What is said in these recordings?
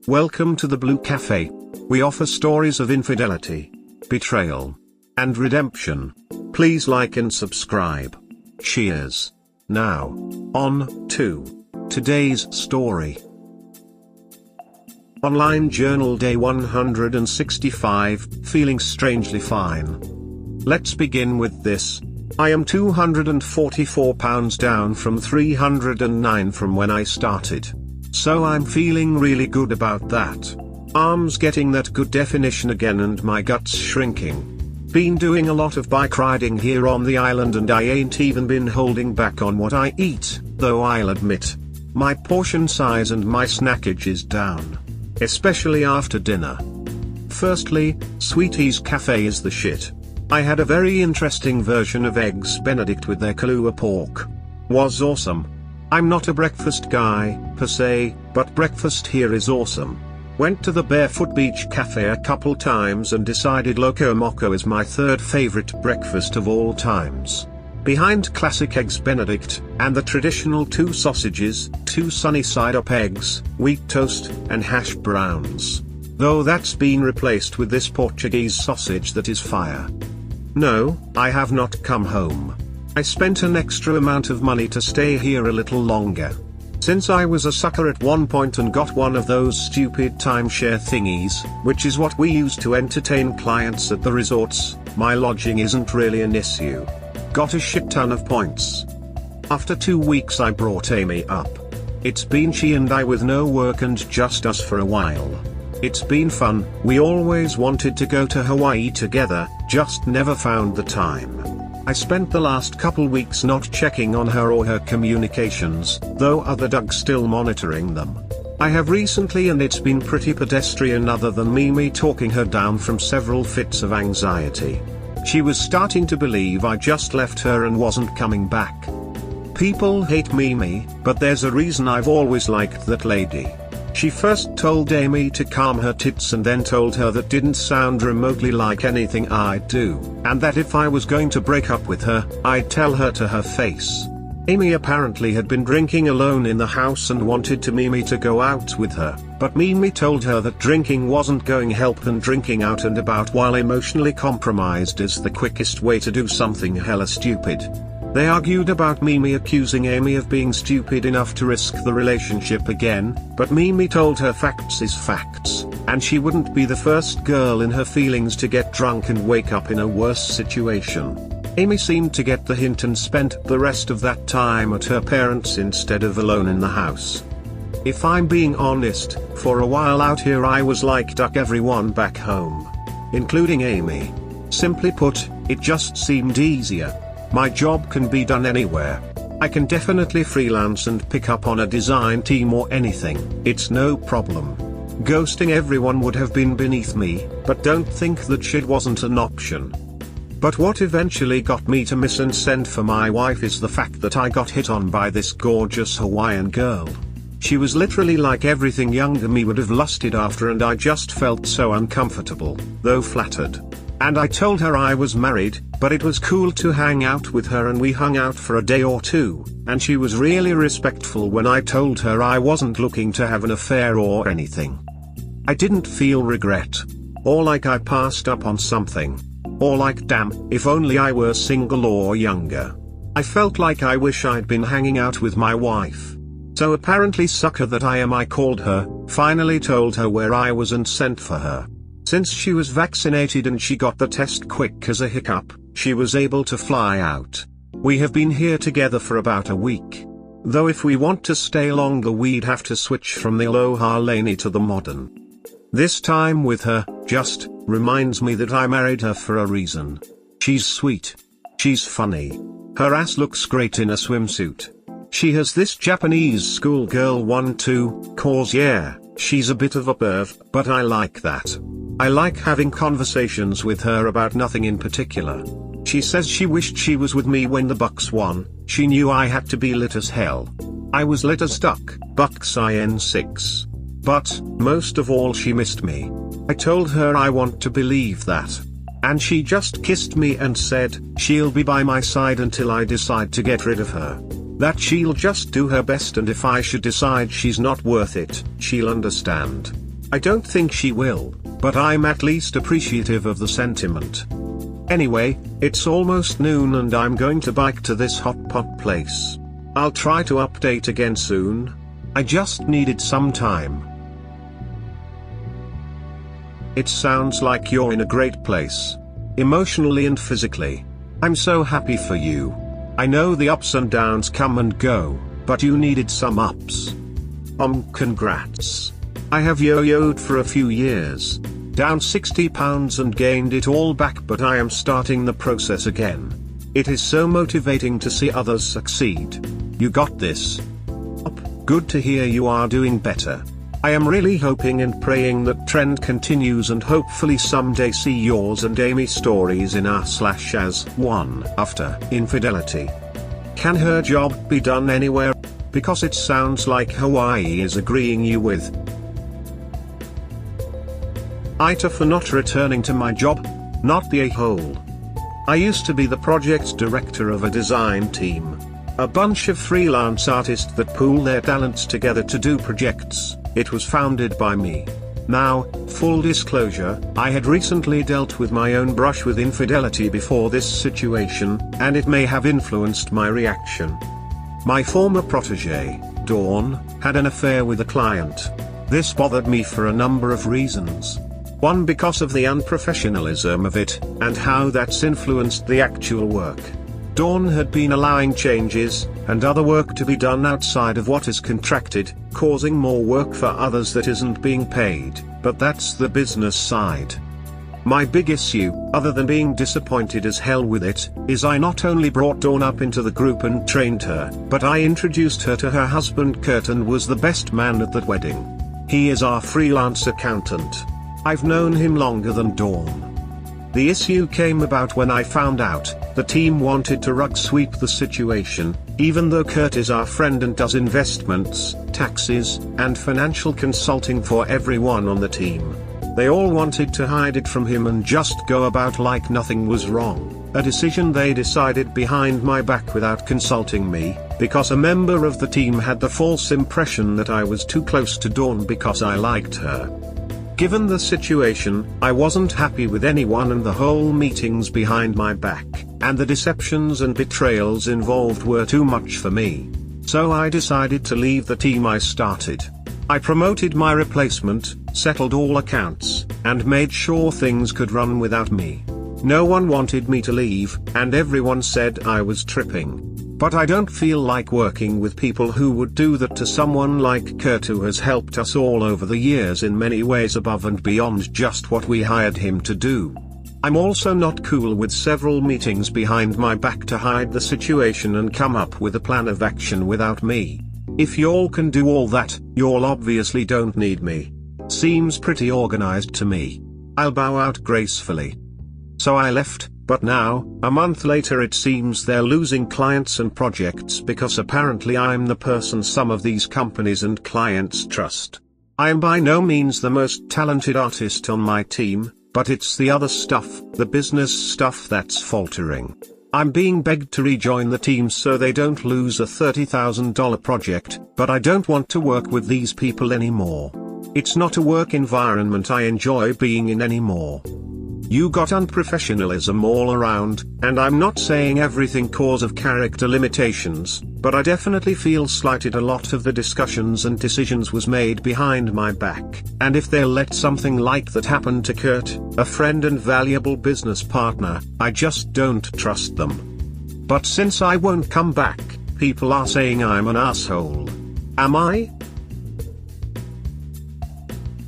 Welcome to the Blue Cafe. We offer stories of infidelity, betrayal, and redemption. Please like and subscribe. Cheers. Now, on to today's story. Online Journal Day 165, feeling strangely fine. Let's begin with this. I am 244 pounds down from 309 from when I started. So I'm feeling really good about that. Arms getting that good definition again and my guts shrinking. Been doing a lot of bike riding here on the island and I ain't even been holding back on what I eat, though I'll admit, my portion size and my snackage is down. Especially after dinner. Firstly, Sweetie's Cafe is the shit. I had a very interesting version of eggs benedict with their Kalua Pork. Was awesome. I'm not a breakfast guy, per se, but breakfast here is awesome. Went to the BareFoot Beach Cafe a couple times and decided loco moco is my third favorite breakfast of all times. Behind classic eggs benedict, and the traditional 2 sausages, 2 sunny side up eggs, wheat toast, and hash browns. Though that's been replaced with this Portuguese sausage that is fire. No, I have not come home. I spent an extra amount of money to stay here a little longer. Since I was a sucker at one point and got one of those stupid timeshare thingies, which is what we use to entertain clients at the resorts, my lodging isn't really an issue. Got a shit ton of points. After 2 weeks I brought Amy up. It's been she and I with no work and just us for a while. It's been fun. We always wanted to go to Hawaii together, just never found the time. I spent the last couple weeks not checking on her or her communications, though other dogs still monitoring them. I have recently and it's been pretty pedestrian other than me talking her down from several fits of anxiety. She was starting to believe I just left her and wasn't coming back. People hate Mimi, but there's a reason I've always liked that lady. She first told Amy to calm her tits and then told her that didn't sound remotely like anything I'd do, and that if I was going to break up with her, I'd tell her to her face. Amy apparently had been drinking alone in the house and wanted Mimi to go out with her, but Mimi told her that drinking wasn't going to help and drinking out and about while emotionally compromised is the quickest way to do something hella stupid. They argued about Mimi accusing Amy of being stupid enough to risk the relationship again, but Mimi told her facts is facts, and she wouldn't be the first girl in her feelings to get drunk and wake up in a worse situation. Amy seemed to get the hint and spent the rest of that time at her parents' instead of alone in the house. If I'm being honest, for a while out here I was like duck everyone back home. Including Amy. Simply put, it just seemed easier. My job can be done anywhere. I can definitely freelance and pick up on a design team or anything, it's no problem. Ghosting everyone would have been beneath me, but don't think that shit wasn't an option. But what eventually got me to miss and send for my wife is the fact that I got hit on by this gorgeous Hawaiian girl. She was literally like everything younger me would have lusted after and I just felt so uncomfortable, though flattered. And I told her I was married, but it was cool to hang out with her and we hung out for a day or two, and she was really respectful when I told her I wasn't looking to have an affair or anything. I didn't feel regret. Or like I passed up on something. Or like damn, if only I were single or younger. I felt like I wish I'd been hanging out with my wife. So apparently sucker that I called her, finally told her where I was and sent for her. Since she was vaccinated and she got the test quick as a hiccup, she was able to fly out. We have been here together for about a week. Though if we want to stay longer we'd have to switch from the aloha laney to the modern. This time with her, just, reminds me that I married her for a reason. She's sweet. She's funny. Her ass looks great in a swimsuit. She has this Japanese schoolgirl 1-2, cause yeah, she's a bit of a perv, but I like that. I like having conversations with her about nothing in particular. She says she wished she was with me when the Bucks won, she knew I had to be lit as hell. I was lit as duck, Bucks in 6. But, most of all she missed me. I told her I want to believe that. And she just kissed me and said, she'll be by my side until I decide to get rid of her. That she'll just do her best and if I should decide she's not worth it, she'll understand. I don't think she will, but I'm at least appreciative of the sentiment. Anyway, it's almost noon and I'm going to bike to this hot pot place. I'll try to update again soon. I just needed some time. It sounds like you're in a great place. Emotionally and physically. I'm so happy for you. I know the ups and downs come and go, but you needed some ups. Congrats. I have yo-yoed for a few years. Down 60 pounds and gained it all back, but I am starting the process again. It is so motivating to see others succeed. You got this. Good to hear you are doing better. I am really hoping and praying that trend continues and hopefully someday see yours and Amy's stories in r/as one after infidelity. Can her job be done anywhere? Because it sounds like Hawaii is agreeing you with. Ita for not returning to my job, not the a-hole. I used to be the project director of a design team. A bunch of freelance artists that pool their talents together to do projects. It was founded by me. Now, full disclosure, I had recently dealt with my own brush with infidelity before this situation, and it may have influenced my reaction. My former protege, Dawn, had an affair with a client. This bothered me for a number of reasons. One, because of the unprofessionalism of it, and how that's influenced the actual work. Dawn had been allowing changes, and other work to be done outside of what is contracted, causing more work for others that isn't being paid, but that's the business side. My big issue, other than being disappointed as hell with it, is I not only brought Dawn up into the group and trained her, but I introduced her to her husband Kurt and was the best man at that wedding. He is our freelance accountant. I've known him longer than Dawn. The issue came about when I found out the team wanted to rug sweep the situation, even though Kurt is our friend and does investments, taxes, and financial consulting for everyone on the team. They all wanted to hide it from him and just go about like nothing was wrong, a decision they decided behind my back without consulting me, because a member of the team had the false impression that I was too close to Dawn because I liked her. Given the situation, I wasn't happy with anyone and the whole meetings behind my back, and the deceptions and betrayals involved were too much for me. So I decided to leave the team I started. I promoted my replacement, settled all accounts, and made sure things could run without me. No one wanted me to leave, and everyone said I was tripping. But I don't feel like working with people who would do that to someone like Kurt, who has helped us all over the years in many ways above and beyond just what we hired him to do. I'm also not cool with several meetings behind my back to hide the situation and come up with a plan of action without me. If y'all can do all that, y'all obviously don't need me. Seems pretty organized to me. I'll bow out gracefully. So I left. But now, a month later, it seems they're losing clients and projects because apparently I'm the person some of these companies and clients trust. I am by no means the most talented artist on my team, but it's the other stuff, the business stuff, that's faltering. I'm being begged to rejoin the team so they don't lose a $30,000 project, but I don't want to work with these people anymore. It's not a work environment I enjoy being in anymore. You got unprofessionalism all around, and I'm not saying everything cause of character limitations, but I definitely feel slighted. A lot of the discussions and decisions was made behind my back, and if they'll let something like that happen to Kurt, a friend and valuable business partner, I just don't trust them. But since I won't come back, people are saying I'm an asshole. Am I?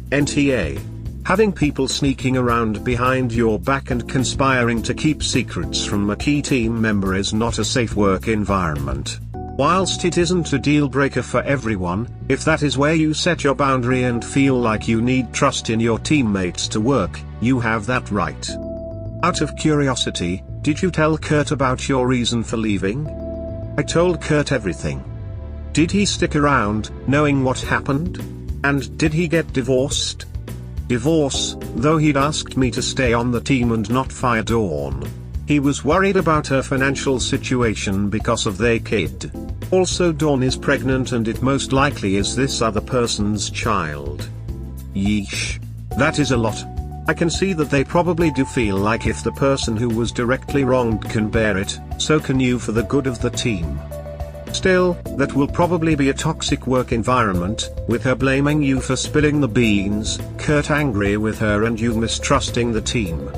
NTA. Having people sneaking around behind your back and conspiring to keep secrets from a key team member is not a safe work environment. Whilst it isn't a deal breaker for everyone, if that is where you set your boundary and feel like you need trust in your teammates to work, you have that right. Out of curiosity, did you tell Kurt about your reason for leaving? I told Kurt everything. Did he stick around, knowing what happened? And did he get divorced? Divorce, though he'd asked me to stay on the team and not fire Dawn. He was worried about her financial situation because of their kid. Also, Dawn is pregnant and it most likely is this other person's child. Yeesh. That is a lot. I can see that they probably do feel like if the person who was directly wronged can bear it, so can you for the good of the team. Still, that will probably be a toxic work environment, with her blaming you for spilling the beans, Kurt angry with her and you mistrusting the team.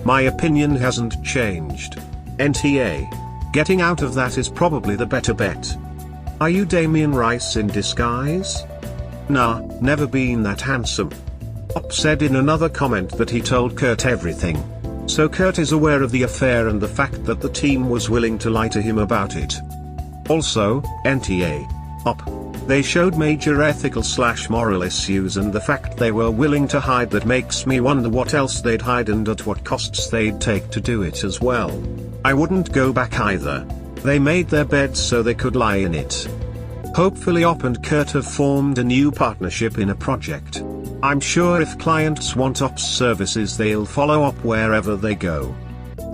My opinion hasn't changed. NTA. Getting out of that is probably the better bet. Are you Damien Rice in disguise? Nah, never been that handsome. Op said in another comment that he told Kurt everything. So Kurt is aware of the affair and the fact that the team was willing to lie to him about it. Also, NTA. Op. They showed major ethical/moral issues, and the fact they were willing to hide that makes me wonder what else they'd hide and at what costs they'd take to do it as well. I wouldn't go back either. They made their bed so they could lie in it. Hopefully Op and Kurt have formed a new partnership in a project. I'm sure if clients want Op's services they'll follow Op wherever they go.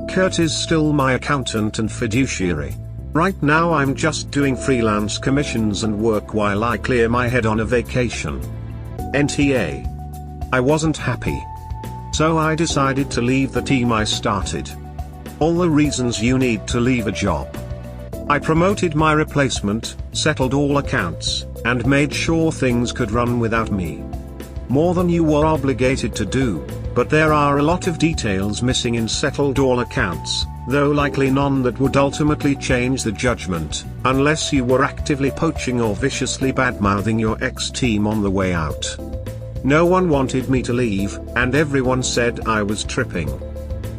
Kurt is still my accountant and fiduciary. Right now I'm just doing freelance commissions and work while I clear my head on a vacation. NTA. I wasn't happy. So I decided to leave the team I started. All the reasons you need to leave a job. I promoted my replacement, settled all accounts, and made sure things could run without me. More than you were obligated to do, but there are a lot of details missing in settled all accounts, though likely none that would ultimately change the judgment, unless you were actively poaching or viciously badmouthing your ex-team on the way out. No one wanted me to leave, and everyone said I was tripping.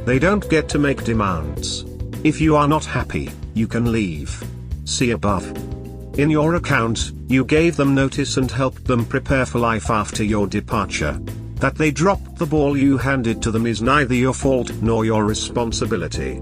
They don't get to make demands. If you are not happy, you can leave. See above. In your account, you gave them notice and helped them prepare for life after your departure. That they dropped the ball you handed to them is neither your fault nor your responsibility.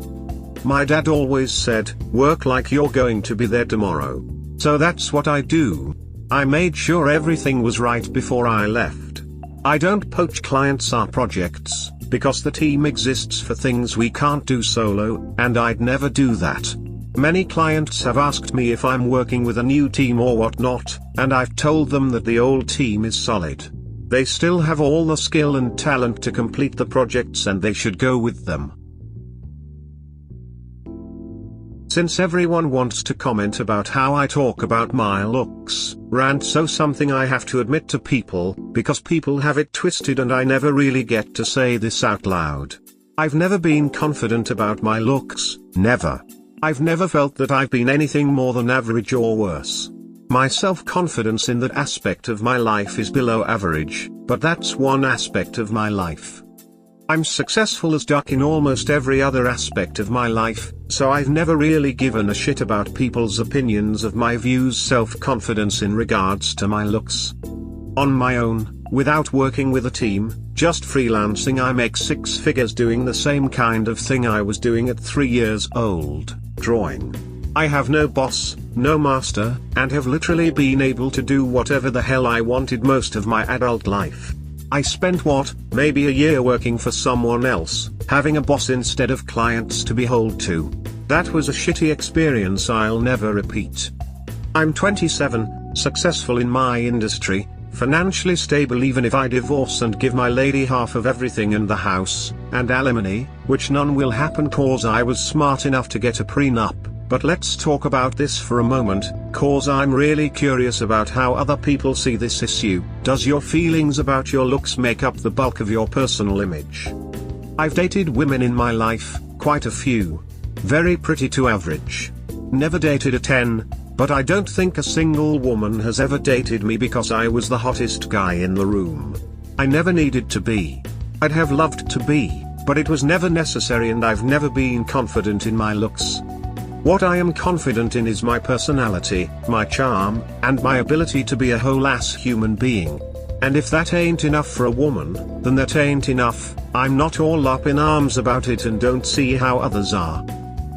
My dad always said, work like you're going to be there tomorrow. So that's what I do. I made sure everything was right before I left. I don't poach clients or projects, because the team exists for things we can't do solo, and I'd never do that. Many clients have asked me if I'm working with a new team or whatnot, and I've told them that the old team is solid. They still have all the skill and talent to complete the projects and they should go with them. Since everyone wants to comment about how I talk about my looks, rant so something I have to admit to people, because people have it twisted and I never really get to say this out loud. I've never been confident about my looks, never. I've never felt that I've been anything more than average or worse. My self-confidence in that aspect of my life is below average, but that's one aspect of my life. I'm successful as duck in almost every other aspect of my life, so I've never really given a shit about people's opinions of my views, self-confidence in regards to my looks. On my own, without working with a team, just freelancing, I make 6 figures doing the same kind of thing I was doing at 3 years old, drawing. I have no boss, no master, and have literally been able to do whatever the hell I wanted most of my adult life. I spent maybe a year working for someone else, having a boss instead of clients to behold to. That was a shitty experience I'll never repeat. I'm 27, successful in my industry, financially stable even if I divorce and give my lady half of everything and the house, and alimony, which none will happen cause I was smart enough to get a prenup. But let's talk about this for a moment, cause I'm really curious about how other people see this issue. Does your feelings about your looks make up the bulk of your personal image? I've dated women in my life, quite a few. Very pretty to average. Never dated a 10, but I don't think a single woman has ever dated me because I was the hottest guy in the room. I never needed to be. I'd have loved to be, but it was never necessary and I've never been confident in my looks. What I am confident in is my personality, my charm, and my ability to be a whole-ass human being. And if that ain't enough for a woman, then that ain't enough. I'm not all up in arms about it and don't see how others are.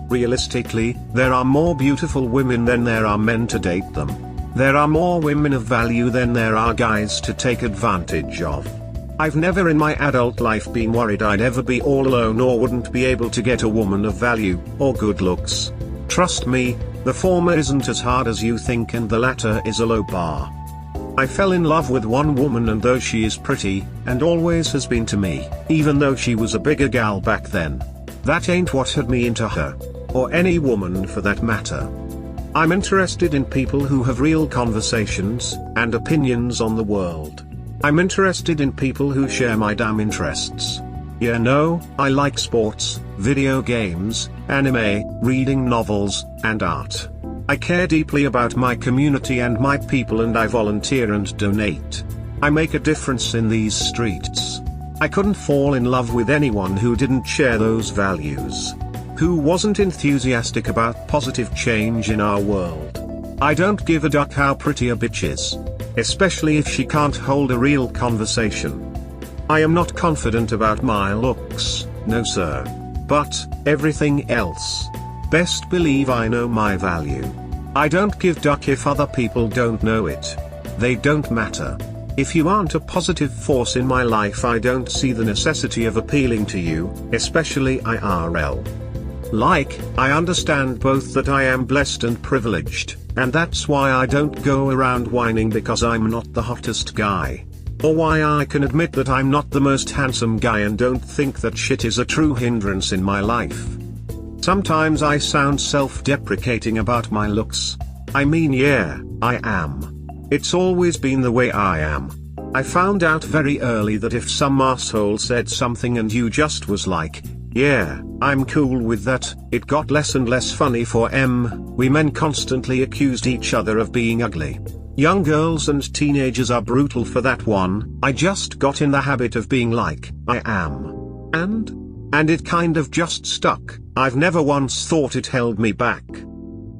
Realistically, there are more beautiful women than there are men to date them. There are more women of value than there are guys to take advantage of. I've never in my adult life been worried I'd ever be all alone or wouldn't be able to get a woman of value, or good looks. Trust me, the former isn't as hard as you think and the latter is a low bar. I fell in love with one woman, and though she is pretty, and always has been to me, even though she was a bigger gal back then, that ain't what had me into her. Or any woman for that matter. I'm interested in people who have real conversations, and opinions on the world. I'm interested in people who share my damn interests. You know, I like sports, video games, anime, reading novels, and art. I care deeply about my community and my people, and I volunteer and donate. I make a difference in these streets. I couldn't fall in love with anyone who didn't share those values. Who wasn't enthusiastic about positive change in our world. I don't give a duck how pretty a bitch is. Especially if she can't hold a real conversation. I am not confident about my looks, no sir. But, everything else. Best believe I know my value. I don't give duck if other people don't know it. They don't matter. If you aren't a positive force in my life, I don't see the necessity of appealing to you, especially IRL. Like, I understand both that I am blessed and privileged, and that's why I don't go around whining because I'm not the hottest guy. Or why I can admit that I'm not the most handsome guy and don't think that shit is a true hindrance in my life. Sometimes I sound self-deprecating about my looks. I mean, yeah, I am. It's always been the way I am. I found out very early that if some asshole said something and you just was like, yeah, I'm cool with that, it got less and less funny for we men constantly accused each other of being ugly. Young girls and teenagers are brutal for that one. I just got in the habit of being like, I am. And it kind of just stuck. I've never once thought it held me back.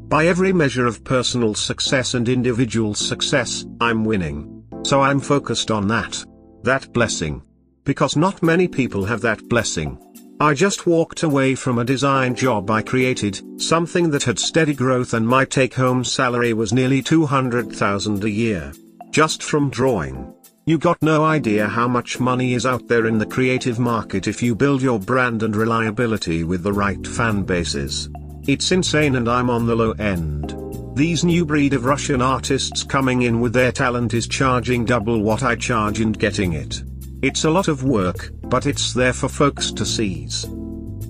By every measure of personal success and individual success, I'm winning. So I'm focused on that. That blessing. Because not many people have that blessing. I just walked away from a design job I created, something that had steady growth, and my take-home salary was nearly $200,000 a year. Just from drawing. You got no idea how much money is out there in the creative market if you build your brand and reliability with the right fan bases. It's insane, and I'm on the low end. These new breed of Russian artists coming in with their talent is charging double what I charge and getting it. It's a lot of work, but it's there for folks to seize.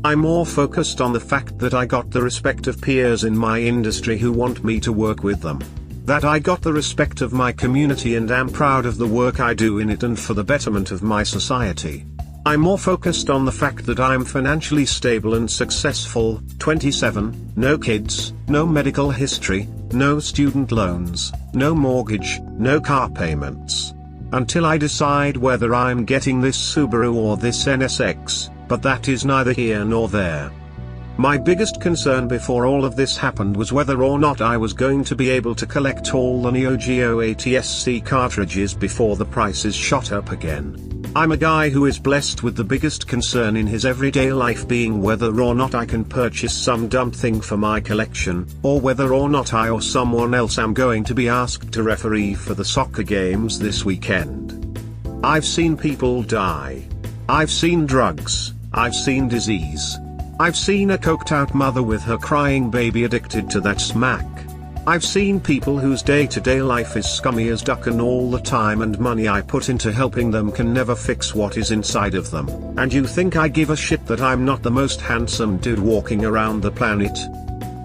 I'm more focused on the fact that I got the respect of peers in my industry who want me to work with them. That I got the respect of my community and am proud of the work I do in it and for the betterment of my society. I'm more focused on the fact that I'm financially stable and successful, 27, no kids, no medical history, no student loans, no mortgage, no car payments. Until I decide whether I'm getting this Subaru or this NSX, but that is neither here nor there. My biggest concern before all of this happened was whether or not I was going to be able to collect all the Neo Geo ATSC cartridges before the prices shot up again. I'm a guy who is blessed with the biggest concern in his everyday life being whether or not I can purchase some dumb thing for my collection, or whether or not I or someone else am going to be asked to referee for the soccer games this weekend. I've seen people die. I've seen drugs. I've seen disease. I've seen a coked out mother with her crying baby addicted to that smack. I've seen people whose day-to-day life is scummy as duck, and all the time and money I put into helping them can never fix what is inside of them. And you think I give a shit that I'm not the most handsome dude walking around the planet?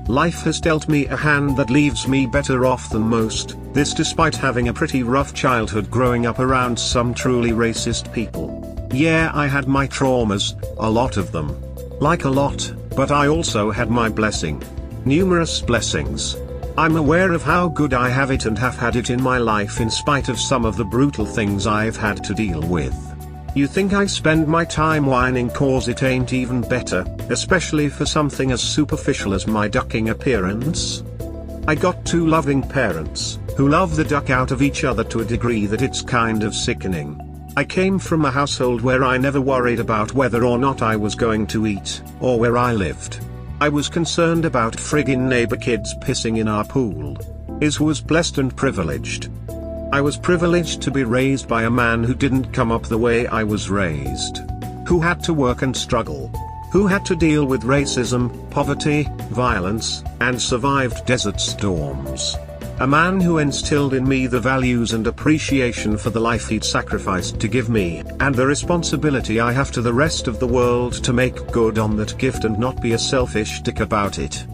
Life has dealt me a hand that leaves me better off than most, this despite having a pretty rough childhood growing up around some truly racist people. Yeah, I had my traumas, a lot of them. Like a lot, but I also had my blessing. Numerous blessings. I'm aware of how good I have it and have had it in my life in spite of some of the brutal things I've had to deal with. You think I spend my time whining cause it ain't even better, especially for something as superficial as my ducking appearance? I got two loving parents, who love the duck out of each other to a degree that it's kind of sickening. I came from a household where I never worried about whether or not I was going to eat, or where I lived. I was concerned about friggin' neighbor kids pissing in our pool. Was blessed and privileged. I was privileged to be raised by a man who didn't come up the way I was raised. Who had to work and struggle. Who had to deal with racism, poverty, violence, and survived desert storms. A man who instilled in me the values and appreciation for the life he'd sacrificed to give me, and the responsibility I have to the rest of the world to make good on that gift and not be a selfish dick about it.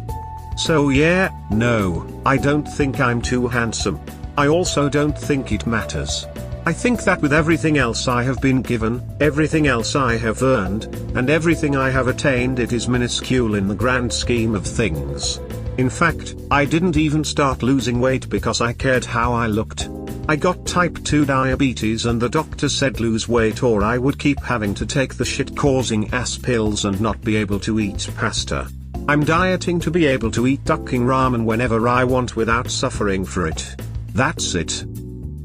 So yeah, no, I don't think I'm too handsome. I also don't think it matters. I think that with everything else I have been given, everything else I have earned, and everything I have attained, it is minuscule in the grand scheme of things. In fact, I didn't even start losing weight because I cared how I looked. I got type 2 diabetes and the doctor said lose weight or I would keep having to take the shit-causing ass pills and not be able to eat pasta. I'm dieting to be able to eat ducking ramen whenever I want without suffering for it. That's it.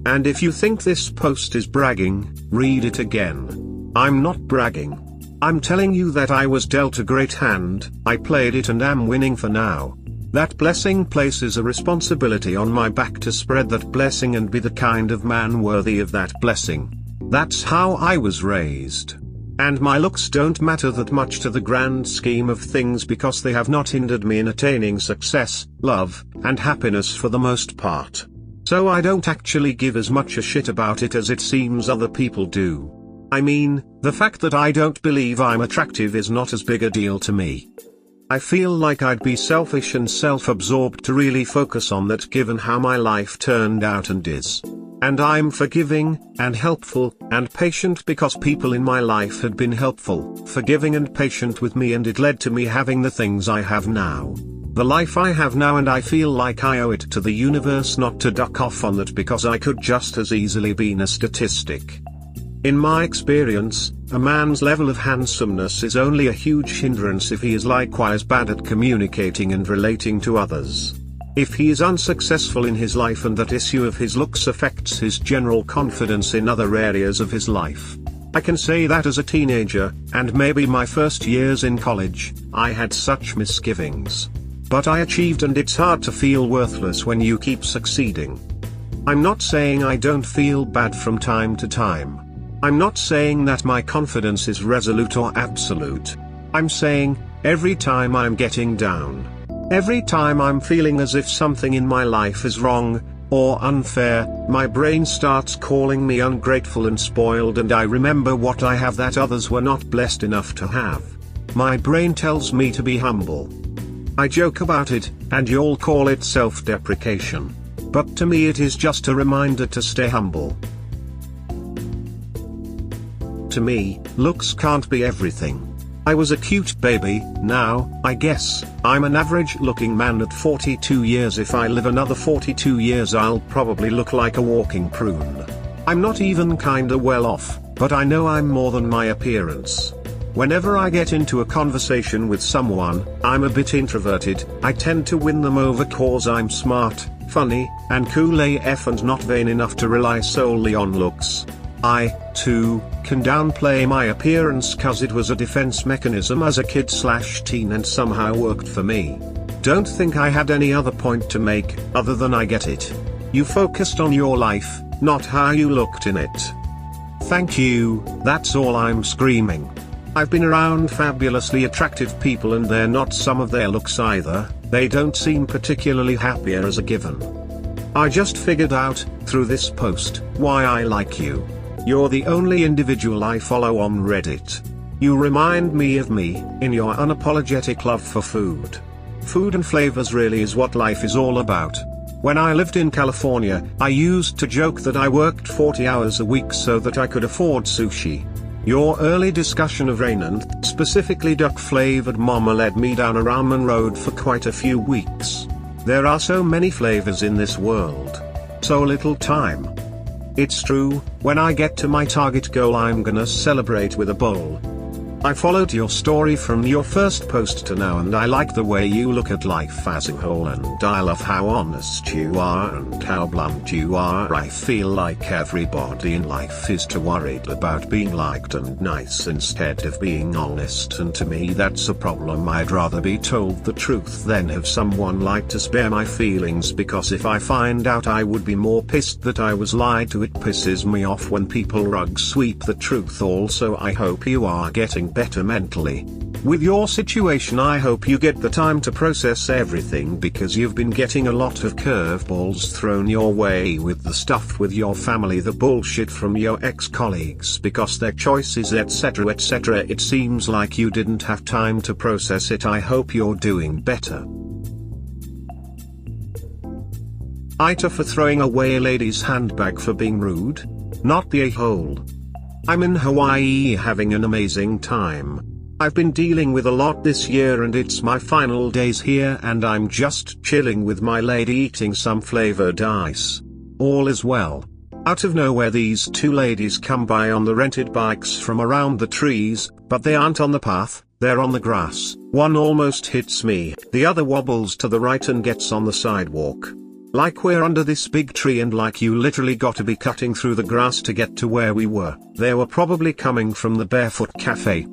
And if you think this post is bragging, read it again. I'm not bragging. I'm telling you that I was dealt a great hand, I played it and am winning for now. That blessing places a responsibility on my back to spread that blessing and be the kind of man worthy of that blessing. That's how I was raised. And my looks don't matter that much to the grand scheme of things because they have not hindered me in attaining success, love, and happiness for the most part. So I don't actually give as much a shit about it as it seems other people do. I mean, the fact that I don't believe I'm attractive is not as big a deal to me. I feel like I'd be selfish and self-absorbed to really focus on that given how my life turned out and is. And I'm forgiving, and helpful, and patient because people in my life had been helpful, forgiving and patient with me and it led to me having the things I have now. The life I have now, and I feel like I owe it to the universe not to duck off on that because I could just as easily been a statistic. In my experience, a man's level of handsomeness is only a huge hindrance if he is likewise bad at communicating and relating to others. If he is unsuccessful in his life and that issue of his looks affects his general confidence in other areas of his life. I can say that as a teenager, and maybe my first years in college, I had such misgivings. But I achieved, and it's hard to feel worthless when you keep succeeding. I'm not saying I don't feel bad from time to time. I'm not saying that my confidence is resolute or absolute. I'm saying, every time I'm getting down. Every time I'm feeling as if something in my life is wrong, or unfair, my brain starts calling me ungrateful and spoiled, and I remember what I have that others were not blessed enough to have. My brain tells me to be humble. I joke about it, and you'll call it self-deprecation. But to me it is just a reminder to stay humble. To me, looks can't be everything. I was a cute baby, now, I guess, I'm an average-looking man at 42 years. If I live another 42 years I'll probably look like a walking prune. I'm not even kinda well off, but I know I'm more than my appearance. Whenever I get into a conversation with someone, I'm a bit introverted, I tend to win them over cause I'm smart, funny, and cool AF and not vain enough to rely solely on looks. I, too, can downplay my appearance cause it was a defense mechanism as a kid/teen and somehow worked for me. Don't think I had any other point to make, other than I get it. You focused on your life, not how you looked in it. Thank you, that's all I'm screaming. I've been around fabulously attractive people and they're not some of their looks either, they don't seem particularly happier as a given. I just figured out, through this post, why I like you. You're the only individual I follow on Reddit. You remind me of me, in your unapologetic love for food. Food and flavors really is what life is all about. When I lived in California, I used to joke that I worked 40 hours a week so that I could afford sushi. Your early discussion of ramen, specifically duck-flavored mama, led me down a ramen road for quite a few weeks. There are so many flavors in this world. So little time. It's true, when I get to my target goal I'm gonna celebrate with a bowl. I followed your story from your first post to now and I like the way you look at life as a whole, and I love how honest you are and how blunt you are. I feel like everybody in life is too worried about being liked and nice instead of being honest, and to me that's a problem. I'd rather be told the truth than have someone like to spare my feelings, because if I find out I would be more pissed that I was lied to. It pisses me off when people rug sweep the truth. Also, I hope you are getting feeling better mentally. With your situation, I hope you get the time to process everything, because you've been getting a lot of curveballs thrown your way with the stuff with your family, the bullshit from your ex-colleagues because their choices, etc etc. It seems like you didn't have time to process it. I hope you're doing better. Ita for throwing away a lady's handbag for being rude? Not the a-hole. I'm in Hawaii having an amazing time. I've been dealing with a lot this year and it's my final days here and I'm just chilling with my lady eating some flavored ice. All is well. Out of nowhere these two ladies come by on the rented bikes from around the trees, but they aren't on the path, they're on the grass. One almost hits me, the other wobbles to the right and gets on the sidewalk. Like we're under this big tree and like you literally got to be cutting through the grass to get to where we were. They were probably coming from the BareFoot Cafe.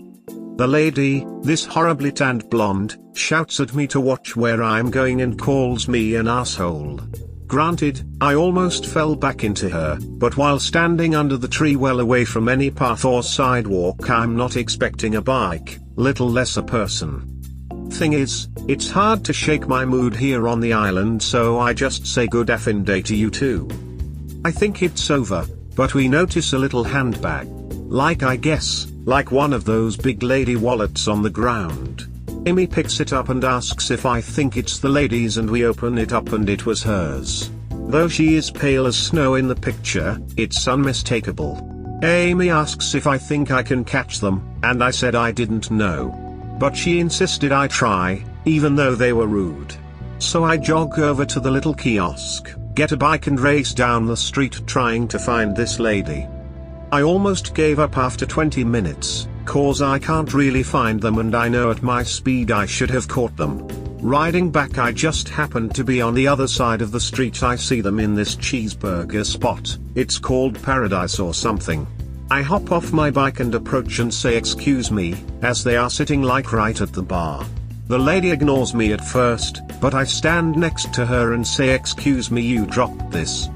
The lady, this horribly tanned blonde, shouts at me to watch where I'm going and calls me an asshole. Granted, I almost fell back into her, but while standing under the tree well away from any path or sidewalk, I'm not expecting a bike, little less a person. Thing is, it's hard to shake my mood here on the island, so I just say good effing day to you too. I think it's over, but we notice a little handbag. Like one of those big lady wallets on the ground. Amy picks it up and asks if I think it's the lady's, and we open it up and it was hers. Though she is pale as snow in the picture, it's unmistakable. Amy asks if I think I can catch them, and I said I didn't know. But she insisted I try, even though they were rude. So I jog over to the little kiosk, get a bike and race down the street trying to find this lady. I almost gave up after 20 minutes, cause I can't really find them and I know at my speed I should have caught them. Riding back, I just happened to be on the other side of the street. I see them in this cheeseburger spot, it's called Paradise or something. I hop off my bike and approach and say excuse me, as they are sitting like right at the bar. The lady ignores me at first, but I stand next to her and say excuse me, you dropped this.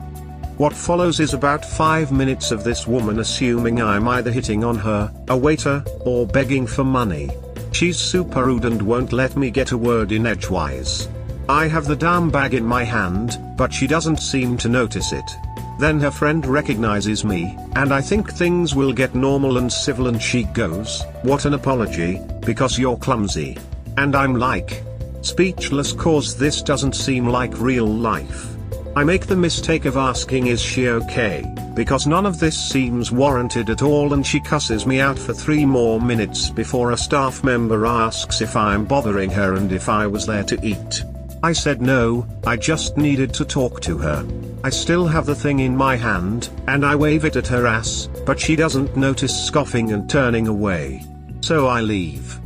What follows is about 5 minutes of this woman assuming I'm either hitting on her, a waiter, or begging for money. She's super rude and won't let me get a word in edgewise. I have the damn bag in my hand, but she doesn't seem to notice it. Then her friend recognizes me, and I think things will get normal and civil, and she goes, "What an apology, because you're clumsy." And I'm like, speechless, cause this doesn't seem like real life. I make the mistake of asking is she okay, because none of this seems warranted at all, and she cusses me out for 3 more minutes before a staff member asks if I'm bothering her and if I was there to eat. I said no, I just needed to talk to her. I still have the thing in my hand, and I wave it at her ass, but she doesn't notice, scoffing and turning away. So I leave.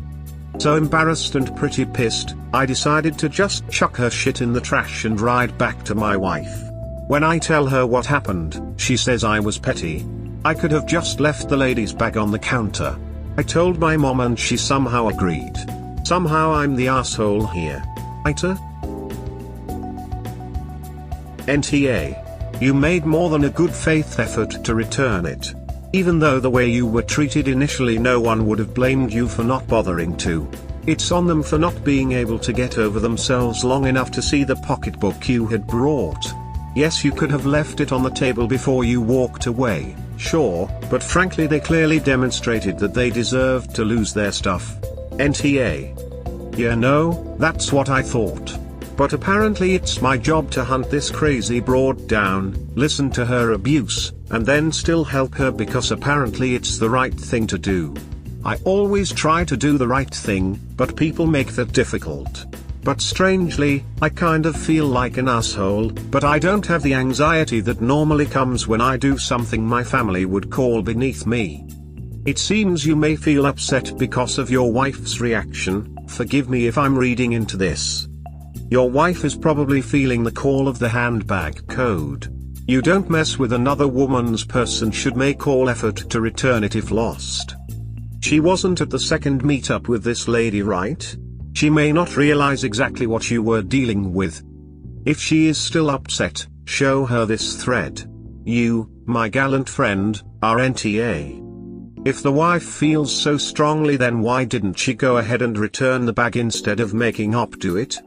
So embarrassed and pretty pissed, I decided to just chuck her shit in the trash and ride back to my wife. When I tell her what happened, she says I was petty. I could have just left the lady's bag on the counter. I told my mom and she somehow agreed. Somehow I'm the asshole here. Ita? NTA. You made more than a good faith effort to return it. Even though the way you were treated initially, no one would have blamed you for not bothering to. It's on them for not being able to get over themselves long enough to see the pocketbook you had brought. Yes, you could have left it on the table before you walked away, sure, but frankly they clearly demonstrated that they deserved to lose their stuff. NTA. Yeah, no, that's what I thought. But apparently it's my job to hunt this crazy broad down, listen to her abuse, and then still help her, because apparently it's the right thing to do. I always try to do the right thing, but people make that difficult. But strangely, I kind of feel like an asshole, but I don't have the anxiety that normally comes when I do something my family would call beneath me. It seems you may feel upset because of your wife's reaction. Forgive me if I'm reading into this. Your wife is probably feeling the call of the handbag code. You don't mess with another woman's purse and should make all effort to return it if lost. She wasn't at the second meetup with this lady, right? She may not realize exactly what you were dealing with. If she is still upset, show her this thread. You, my gallant friend, are NTA. If the wife feels so strongly, then why didn't she go ahead and return the bag instead of making Op do it?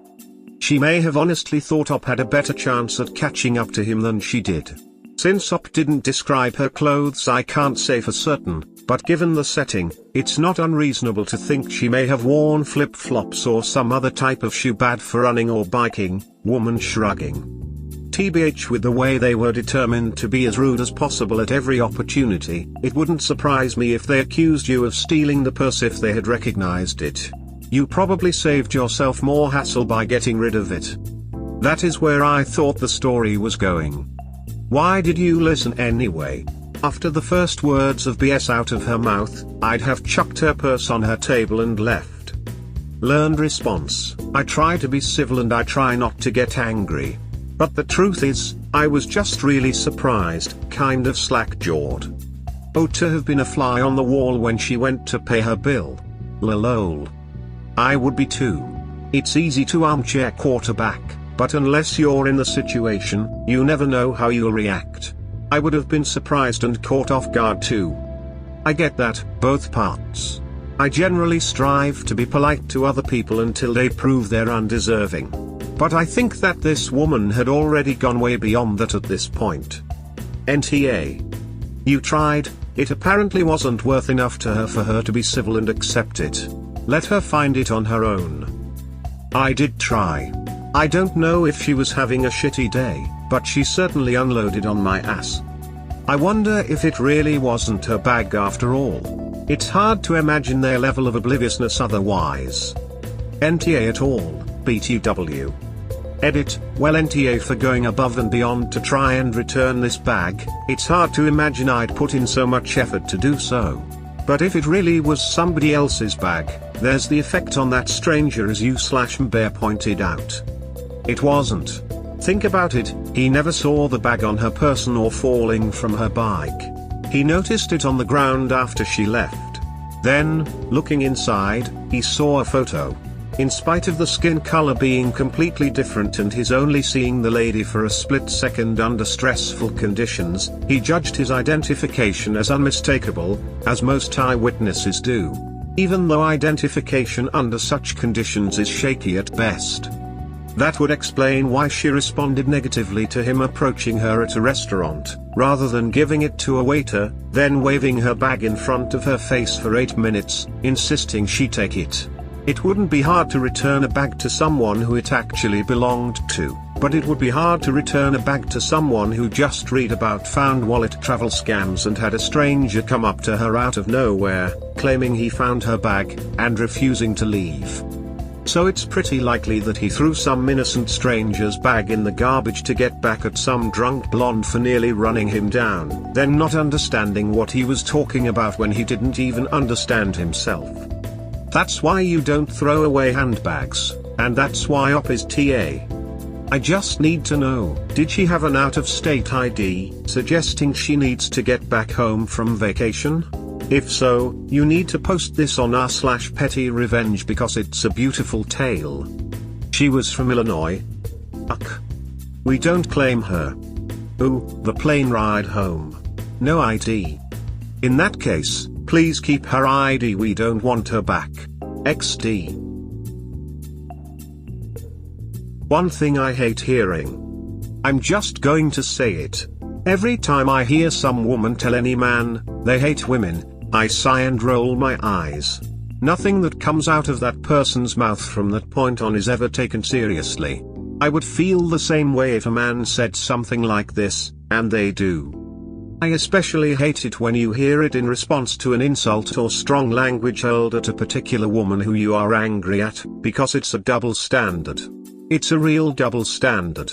She may have honestly thought Op had a better chance at catching up to him than she did. Since Op didn't describe her clothes, I can't say for certain, but given the setting, it's not unreasonable to think she may have worn flip-flops or some other type of shoe bad for running or biking. Woman shrugging. TBH, with the way they were determined to be as rude as possible at every opportunity, it wouldn't surprise me if they accused you of stealing the purse if they had recognized it. You probably saved yourself more hassle by getting rid of it. That is where I thought the story was going. Why did you listen anyway? After the first words of BS out of her mouth, I'd have chucked her purse on her table and left. Learned response: I try to be civil and I try not to get angry. But the truth is, I was just really surprised, kind of slack-jawed. Oh, to have been a fly on the wall when she went to pay her bill. Lol. I would be too. It's easy to armchair quarterback, but unless you're in the situation, you never know how you'll react. I would have been surprised and caught off guard too. I get that, both parts. I generally strive to be polite to other people until they prove they're undeserving. But I think that this woman had already gone way beyond that at this point. NTA. You tried, it apparently wasn't worth enough to her for her to be civil and accept it. Let her find it on her own. I did try. I don't know if she was having a shitty day, but she certainly unloaded on my ass. I wonder if it really wasn't her bag after all. It's hard to imagine their level of obliviousness otherwise. NTA at all, BTW. Edit: well, NTA for going above and beyond to try and return this bag. It's hard to imagine I'd put in so much effort to do so. But if it really was somebody else's bag, there's the effect on that stranger, as you/Bear pointed out. It wasn't. Think about it, he never saw the bag on her person or falling from her bike. He noticed it on the ground after she left. Then, looking inside, he saw a photo. In spite of the skin color being completely different and his only seeing the lady for a split second under stressful conditions, he judged his identification as unmistakable, as most eyewitnesses do. Even though identification under such conditions is shaky at best. That would explain why she responded negatively to him approaching her at a restaurant, rather than giving it to a waiter, then waving her bag in front of her face for 8 minutes, insisting she take it. It wouldn't be hard to return a bag to someone who it actually belonged to, but it would be hard to return a bag to someone who just read about found wallet travel scams and had a stranger come up to her out of nowhere, claiming he found her bag, and refusing to leave. So it's pretty likely that he threw some innocent stranger's bag in the garbage to get back at some drunk blonde for nearly running him down, then not understanding what he was talking about when he didn't even understand himself. That's why you don't throw away handbags, and that's why Op is TA. I just need to know, did she have an out-of-state ID, suggesting she needs to get back home from vacation? If so, you need to post this on r/petty revenge because it's a beautiful tale. She was from Illinois. Uck. We don't claim her. Ooh, the plane ride home. No ID. In that case, please keep her ID, we don't want her back. XD. One thing I hate hearing. I'm just going to say it. Every time I hear some woman tell any man, they hate women, I sigh and roll my eyes. Nothing that comes out of that person's mouth from that point on is ever taken seriously. I would feel the same way if a man said something like this, and they do. I especially hate it when you hear it in response to an insult or strong language hurled at a particular woman who you are angry at, because it's a double standard. It's a real double standard.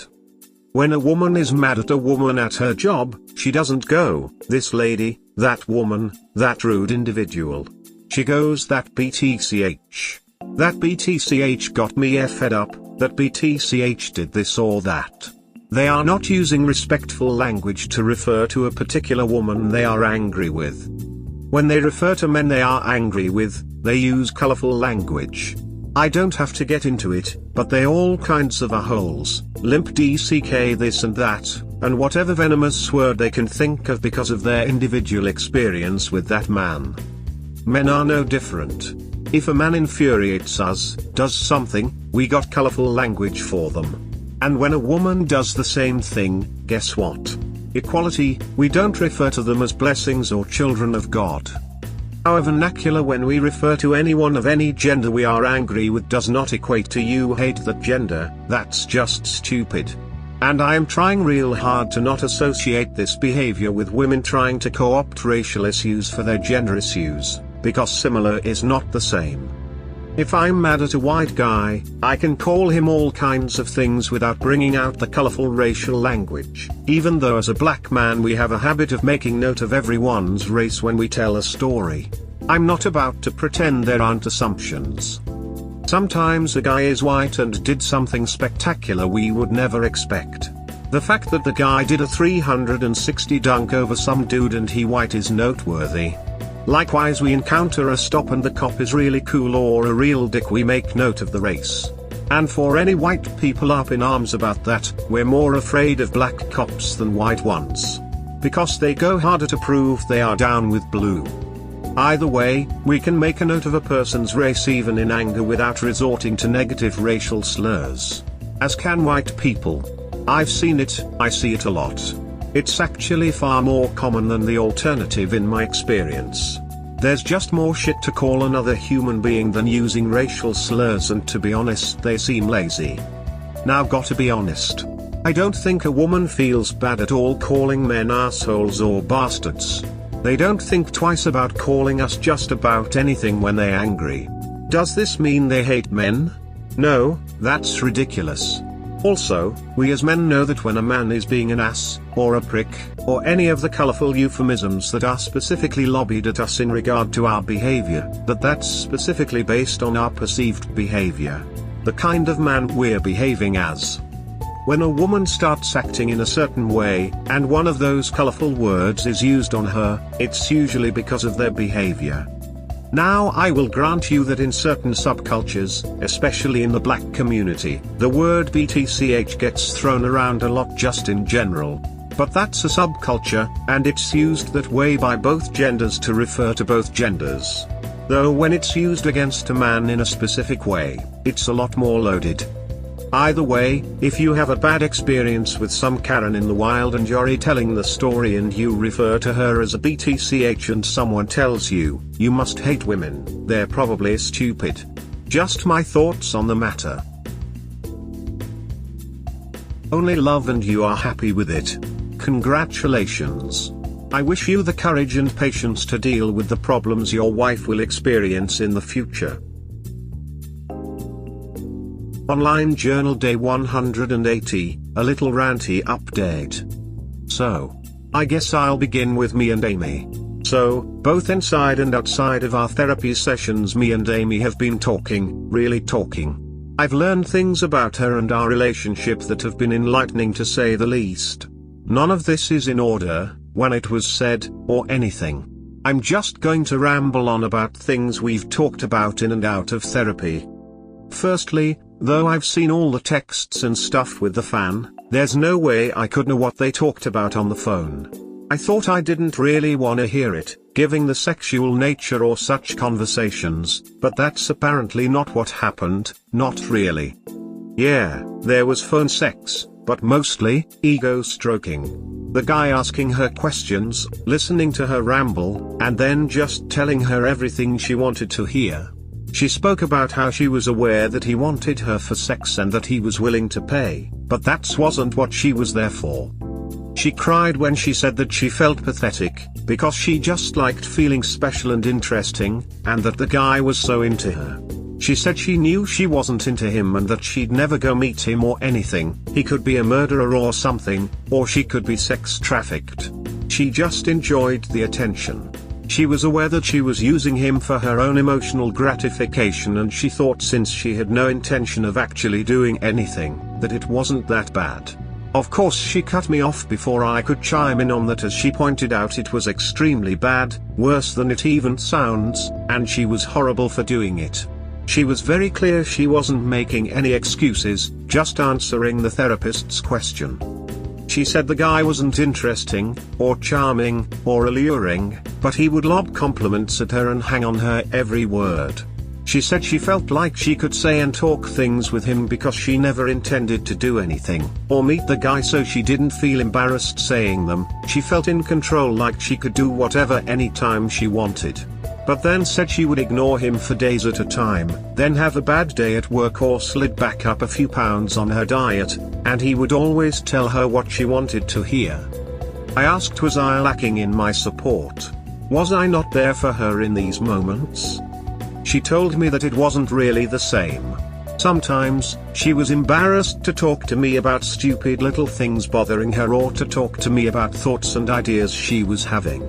When a woman is mad at a woman at her job, she doesn't go, "This lady, that woman, that rude individual." She goes, "That BTCH. That BTCH got me fed up, that BTCH did this or that." They are not using respectful language to refer to a particular woman they are angry with. When they refer to men they are angry with, they use colorful language. I don't have to get into it, but they all kinds of a-holes, limp DCK this and that, and whatever venomous word they can think of because of their individual experience with that man. Men are no different. If a man infuriates us, does something, we got colorful language for them. And when a woman does the same thing, guess what? Equality, we don't refer to them as blessings or children of God. Our vernacular when we refer to anyone of any gender we are angry with does not equate to you hate that gender. That's just stupid. And I am trying real hard to not associate this behavior with women trying to co-opt racial issues for their gender issues, because similar is not the same. If I'm mad at a white guy, I can call him all kinds of things without bringing out the colorful racial language, even though as a black man we have a habit of making note of everyone's race when we tell a story. I'm not about to pretend there aren't assumptions. Sometimes a guy is white and did something spectacular we would never expect. The fact that the guy did a 360 dunk over some dude and he white is noteworthy. Likewise, we encounter a stop and the cop is really cool or a real dick, we make note of the race. And for any white people up in arms about that, we're more afraid of black cops than white ones. Because they go harder to prove they are down with blue. Either way, we can make a note of a person's race even in anger without resorting to negative racial slurs. As can white people. I've seen it, I see it a lot. It's actually far more common than the alternative in my experience. There's just more shit to call another human being than using racial slurs, and to be honest they seem lazy. Now gotta be honest. I don't think a woman feels bad at all calling men assholes or bastards. They don't think twice about calling us just about anything when they're angry. Does this mean they hate men? No, that's ridiculous. Also, we as men know that when a man is being an ass, or a prick, or any of the colorful euphemisms that are specifically lobbied at us in regard to our behavior, that's specifically based on our perceived behavior. The kind of man we're behaving as. When a woman starts acting in a certain way, and one of those colorful words is used on her, it's usually because of their behavior. Now I will grant you that in certain subcultures, especially in the black community, the word BTCH gets thrown around a lot just in general. But that's a subculture, and it's used that way by both genders to refer to both genders. Though when it's used against a man in a specific way, it's a lot more loaded. Either way, if you have a bad experience with some Karen in the wild and you're retelling the story and you refer to her as a BTCH and someone tells you, you must hate women, they're probably stupid. Just my thoughts on the matter. Only love and you are happy with it. Congratulations. I wish you the courage and patience to deal with the problems your wife will experience in the future. Online Journal Day 180, a little ranty update. So, I guess I'll begin with me and Amy. So, both inside and outside of our therapy sessions me and Amy have been talking, really talking. I've learned things about her and our relationship that have been enlightening to say the least. None of this is in order, when it was said, or anything. I'm just going to ramble on about things we've talked about in and out of therapy. Firstly, though I've seen all the texts and stuff with the fan, there's no way I could know what they talked about on the phone. I thought I didn't really want to hear it, given the sexual nature or such conversations, but that's apparently not what happened, not really. Yeah, there was phone sex, but mostly, ego stroking. The guy asking her questions, listening to her ramble, and then just telling her everything she wanted to hear. She spoke about how she was aware that he wanted her for sex and that he was willing to pay, but that wasn't what she was there for. She cried when she said that she felt pathetic, because she just liked feeling special and interesting, and that the guy was so into her. She said she knew she wasn't into him and that she'd never go meet him or anything. He could be a murderer or something, or she could be sex trafficked. She just enjoyed the attention. She was aware that she was using him for her own emotional gratification, and she thought since she had no intention of actually doing anything, that it wasn't that bad. Of course she cut me off before I could chime in on that, as she pointed out it was extremely bad, worse than it even sounds, and she was horrible for doing it. She was very clear she wasn't making any excuses, just answering the therapist's question. She said the guy wasn't interesting, or charming, or alluring, but he would lob compliments at her and hang on her every word. She said she felt like she could say and talk things with him because she never intended to do anything, or meet the guy, so she didn't feel embarrassed saying them. She felt in control, like she could do whatever anytime she wanted. But then said she would ignore him for days at a time, then have a bad day at work or slid back up a few pounds on her diet, and he would always tell her what she wanted to hear. I asked, was I lacking in my support? Was I not there for her in these moments? She told me that it wasn't really the same. Sometimes, she was embarrassed to talk to me about stupid little things bothering her, or to talk to me about thoughts and ideas she was having.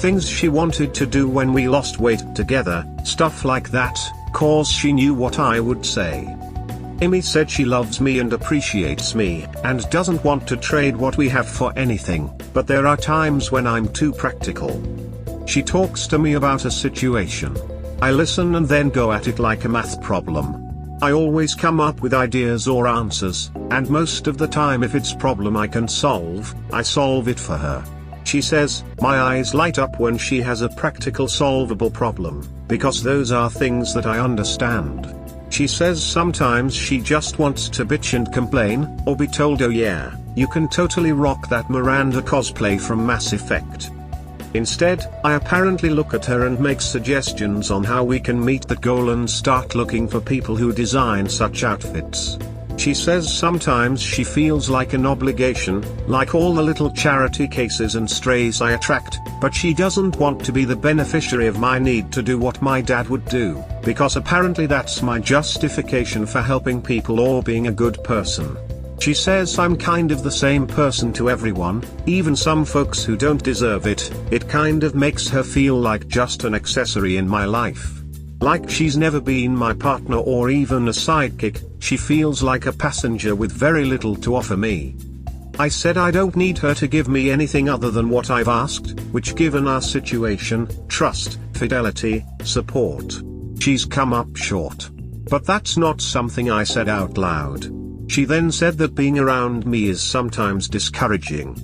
Things she wanted to do when we lost weight together, stuff like that, cause she knew what I would say. Amy said she loves me and appreciates me, and doesn't want to trade what we have for anything, but there are times when I'm too practical. She talks to me about a situation. I listen and then go at it like a math problem. I always come up with ideas or answers, and most of the time if it's a problem I can solve, I solve it for her. She says, my eyes light up when she has a practical solvable problem, because those are things that I understand. She says sometimes she just wants to bitch and complain, or be told, oh yeah, you can totally rock that Miranda cosplay from Mass Effect. Instead, I apparently look at her and make suggestions on how we can meet that goal and start looking for people who design such outfits. She says sometimes she feels like an obligation, like all the little charity cases and strays I attract, but she doesn't want to be the beneficiary of my need to do what my dad would do, because apparently that's my justification for helping people or being a good person. She says I'm kind of the same person to everyone, even some folks who don't deserve it. It kind of makes her feel like just an accessory in my life. Like she's never been my partner or even a sidekick. She feels like a passenger with very little to offer me. I said I don't need her to give me anything other than what I've asked, which given our situation, trust, fidelity, support. She's come up short. But that's not something I said out loud. She then said that being around me is sometimes discouraging.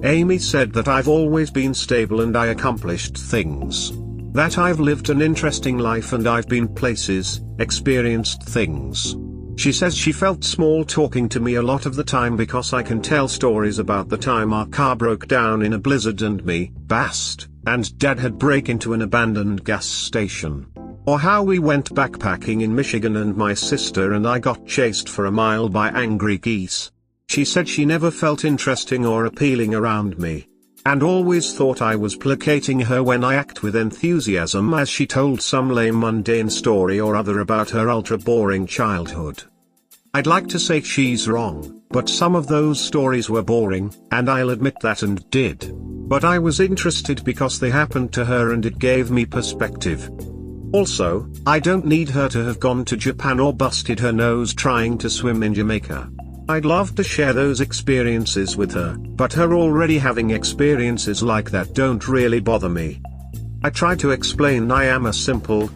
Amy said that I've always been stable and I accomplished things. That I've lived an interesting life and I've been places, experienced things. She says she felt small talking to me a lot of the time because I can tell stories about the time our car broke down in a blizzard and me, Bast, and Dad had break into an abandoned gas station. Or how we went backpacking in Michigan and my sister and I got chased for a mile by angry geese. She said she never felt interesting or appealing around me, and always thought I was placating her when I act with enthusiasm, as she told some lame mundane story or other about her ultra-boring childhood. I'd like to say she's wrong, but some of those stories were boring, and I'll admit that and did. But I was interested because they happened to her and it gave me perspective. Also, I don't need her to have gone to Japan or busted her nose trying to swim in Jamaica. I'd love to share those experiences with her, but her already having experiences like that don't really bother me. I try to explain I am a simple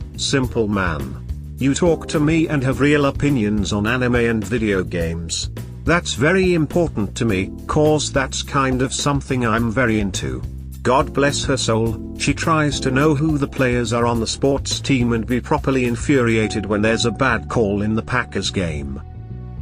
man. You talk to me and have real opinions on anime and video games. That's very important to me, cause that's kind of something I'm very into. God bless her soul, she tries to know who the players are on the sports team and be properly infuriated when there's a bad call in the Packers game.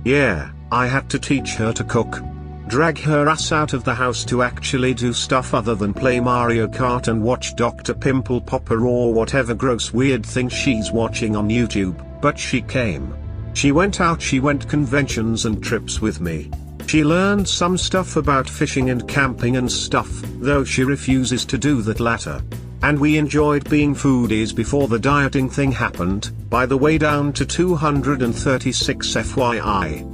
Yeah, I had to teach her to cook. Drag her ass out of the house to actually do stuff other than play Mario Kart and watch Dr. Pimple Popper or whatever gross weird thing she's watching on YouTube, but she came. She went out, she went conventions and trips with me. She learned some stuff about fishing and camping and stuff, though she refuses to do that latter. And we enjoyed being foodies before the dieting thing happened, by the way down to 236 FYI.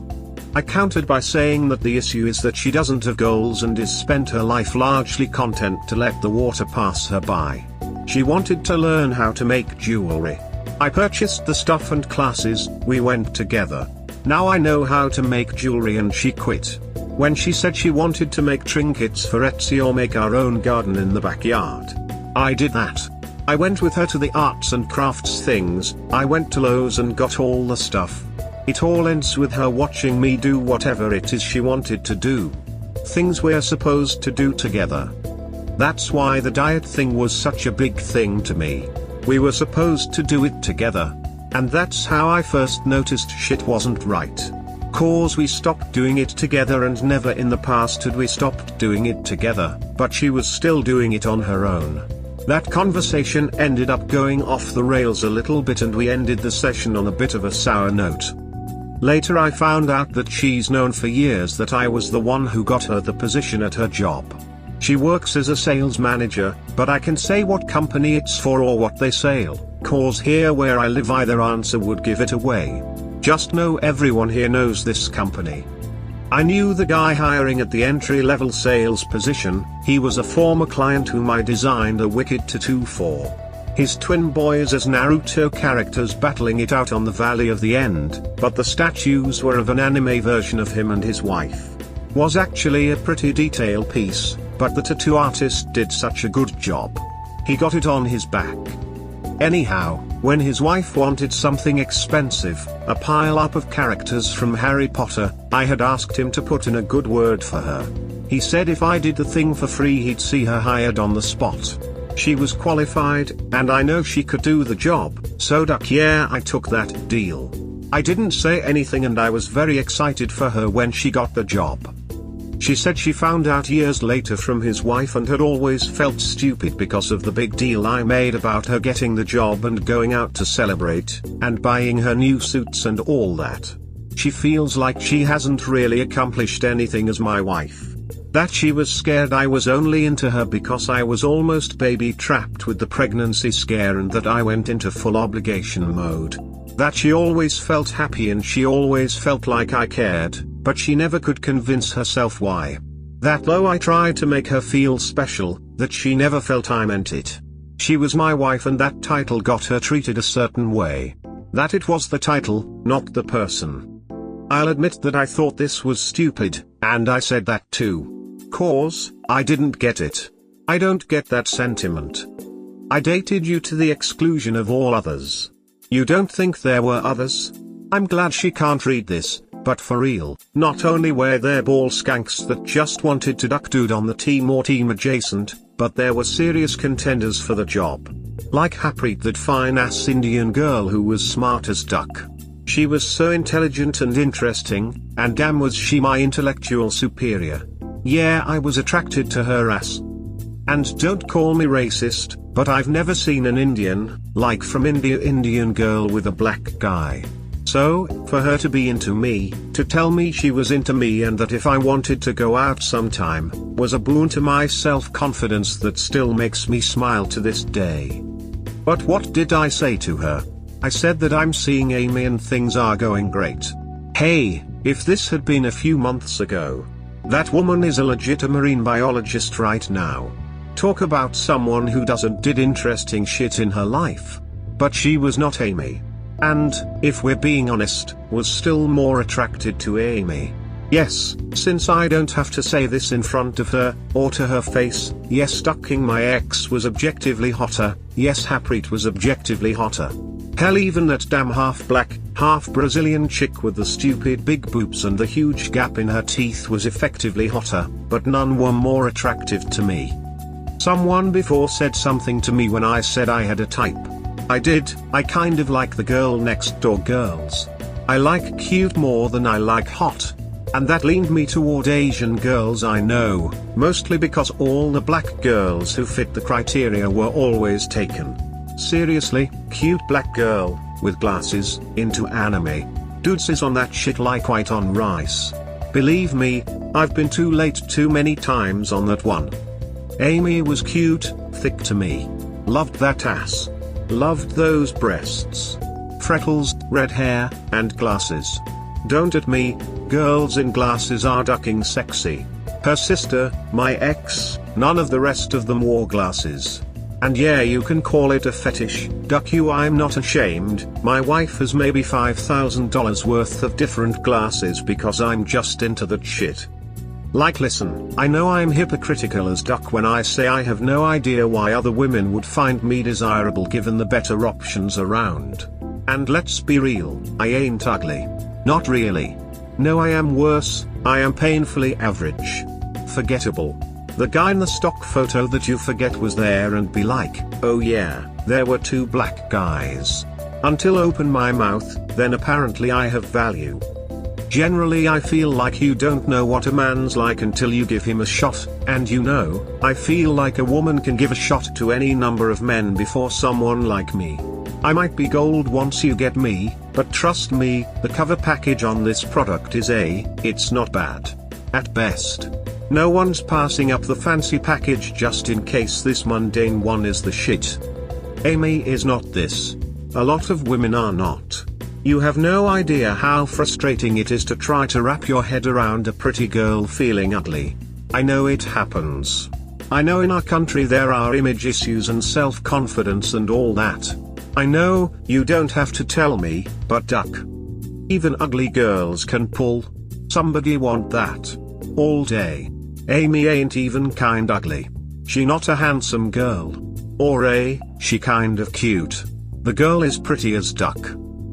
I countered by saying that the issue is that she doesn't have goals and is spent her life largely content to let the water pass her by. She wanted to learn how to make jewelry. I purchased the stuff and classes, we went together. Now I know how to make jewelry and she quit. When she said she wanted to make trinkets for Etsy or make our own garden in the backyard, I did that. I went with her to the arts and crafts things, I went to Lowe's and got all the stuff. It all ends with her watching me do whatever it is she wanted to do. things we're supposed to do together. That's why the diet thing was such a big thing to me. We were supposed to do it together. And that's how I first noticed shit wasn't right. Cause we stopped doing it together, and never in the past had we stopped doing it together, but she was still doing it on her own. That conversation ended up going off the rails a little bit, and we ended the session on a bit of a sour note. Later I found out that she's known for years that I was the one who got her the position at her job. She works as a sales manager, but I can say what company it's for or what they sell, cause here where I live either answer would give it away. Just know everyone here knows this company. I knew the guy hiring at the entry-level sales position. He was a former client whom I designed a wicked tattoo for. His twin boys as Naruto characters battling it out on the Valley of the End, but the statues were of an anime version of him and his wife. Was actually a pretty detailed piece, but the tattoo artist did such a good job. He got it on his back. Anyhow, when his wife wanted something expensive, a pile-up of characters from Harry Potter, I had asked him to put in a good word for her. He said if I did the thing for free he'd see her hired on the spot. She was qualified, and I know she could do the job, so yeah, I took that deal. I didn't say anything, and I was very excited for her when she got the job. She said she found out years later from his wife and had always felt stupid because of the big deal I made about her getting the job and going out to celebrate, and buying her new suits and all that. She feels like she hasn't really accomplished anything as my wife. That she was scared I was only into her because I was almost baby trapped with the pregnancy scare, and that I went into full obligation mode. That she always felt happy and she always felt like I cared, but she never could convince herself why. That though I tried to make her feel special, that she never felt I meant it. She was my wife, and that title got her treated a certain way. That it was the title, not the person. I'll admit that I thought this was stupid, and I said that too. Cause, I didn't get it. I don't get that sentiment. I dated you to the exclusion of all others. You don't think there were others? I'm glad she can't read this, but for real, not only were there ball skanks that just wanted to duck dude on the team or team adjacent, but there were serious contenders for the job. Like Harpreet, that fine-ass Indian girl who was smart as duck. She was so intelligent and interesting, and damn was she my intellectual superior. Yeah, I was attracted to her ass. And don't call me racist, but I've never seen an Indian, like from India, Indian girl with a black guy. So, for her to be into me, to tell me she was into me and that if I wanted to go out sometime, was a boon to my self-confidence that still makes me smile to this day. But what did I say to her? I said that I'm seeing Amy and things are going great. Hey, if this had been a few months ago. That woman is a legit marine biologist right now. Talk about someone who did interesting shit in her life. But she was not Amy. And, if we're being honest, was still more attracted to Amy. Yes, since I don't have to say this in front of her, or to her face, yes, ducking my ex was objectively hotter, yes, Harpreet was objectively hotter. Hell, even that damn half-black, half-Brazilian chick with the stupid big boobs and the huge gap in her teeth was effectively hotter, but none were more attractive to me. Someone before said something to me when I said I had a type. I did. I kind of like the girl next door girls. I like cute more than I like hot. And that leaned me toward Asian girls I know, mostly because all the black girls who fit the criteria were always taken. Seriously, cute black girl, with glasses, into anime. Dudes is on that shit like white on rice. Believe me, I've been too late too many times on that one. Amy was cute, thick to me. Loved that ass. Loved those breasts. Freckles, red hair, and glasses. Don't at me, girls in glasses are ducking sexy. Her sister, my ex, none of the rest of them wore glasses. And yeah, you can call it a fetish, duck you, I'm not ashamed. My wife has maybe $5,000 worth of different glasses because I'm just into that shit. Like, listen, I know I'm hypocritical as duck when I say I have no idea why other women would find me desirable given the better options around. And let's be real, I ain't ugly. Not really. No, I am worse, I am painfully average. forgettable. The guy in the stock photo that you forget was there and be like, oh yeah, there were two black guys. Until open my mouth, then apparently I have value. Generally I feel like you don't know what a man's like until you give him a shot, and I feel like a woman can give a shot to any number of men before someone like me. I might be gold once you get me, but trust me, the cover package on this product it's not bad. At best. No one's passing up the fancy package just in case this mundane one is the shit. Amy is not this. A lot of women are not. You have no idea how frustrating it is to try to wrap your head around a pretty girl feeling ugly. I know it happens. I know in our country there are image issues and self-confidence and all that. I know, you don't have to tell me, but duck. Even ugly girls can pull. Somebody want that. All day. Amy ain't even kind ugly. She not a handsome girl. Or she kind of cute. The girl is pretty as duck.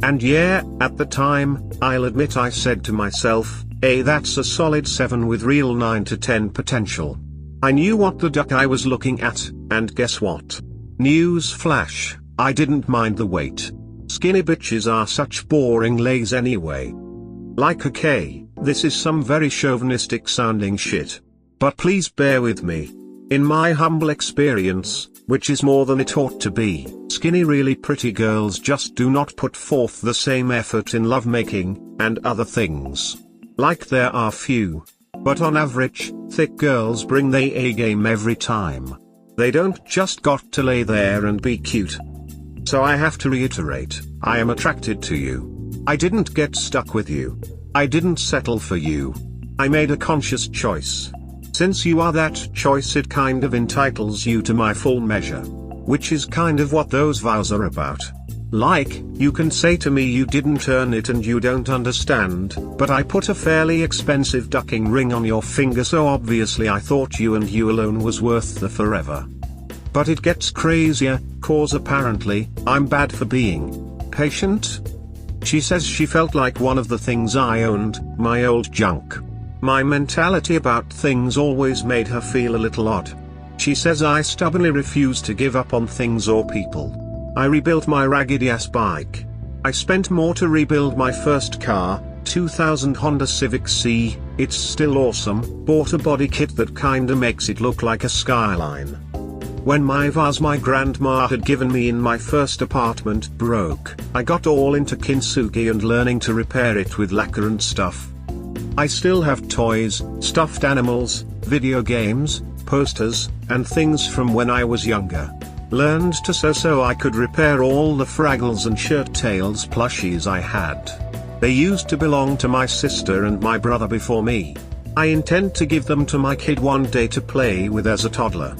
And yeah, at the time, I'll admit I said to myself, that's a solid 7 with real 9 to 10 potential. I knew what the duck I was looking at, and guess what? News flash, I didn't mind the wait. Skinny bitches are such boring lays anyway. Like okay, this is some very chauvinistic sounding shit. But please bear with me. In my humble experience, which is more than it ought to be, skinny really pretty girls just do not put forth the same effort in lovemaking, and other things. Like there are few. But on average, thick girls bring they A game every time. They don't just got to lay there and be cute. So I have to reiterate, I am attracted to you. I didn't get stuck with you. I didn't settle for you. I made a conscious choice. Since you are that choice, it kind of entitles you to my full measure. Which is kind of what those vows are about. Like, you can say to me you didn't earn it and you don't understand, but I put a fairly expensive ducking ring on your finger, so obviously I thought you and you alone was worth the forever. But it gets crazier, cause apparently, I'm bad for being patient. She says she felt like one of the things I owned, my old junk. My mentality about things always made her feel a little odd. She says I stubbornly refused to give up on things or people. I rebuilt my raggedy-ass bike. I spent more to rebuild my first car, 2000 Honda Civic C, it's still awesome, bought a body kit that kinda makes it look like a skyline. When my vase my grandma had given me in my first apartment broke, I got all into kintsugi and learning to repair it with lacquer and stuff. I still have toys, stuffed animals, video games, posters, and things from when I was younger. Learned to sew so I could repair all the Fraggles and Shirt Tails plushies I had. They used to belong to my sister and my brother before me. I intend to give them to my kid one day to play with as a toddler.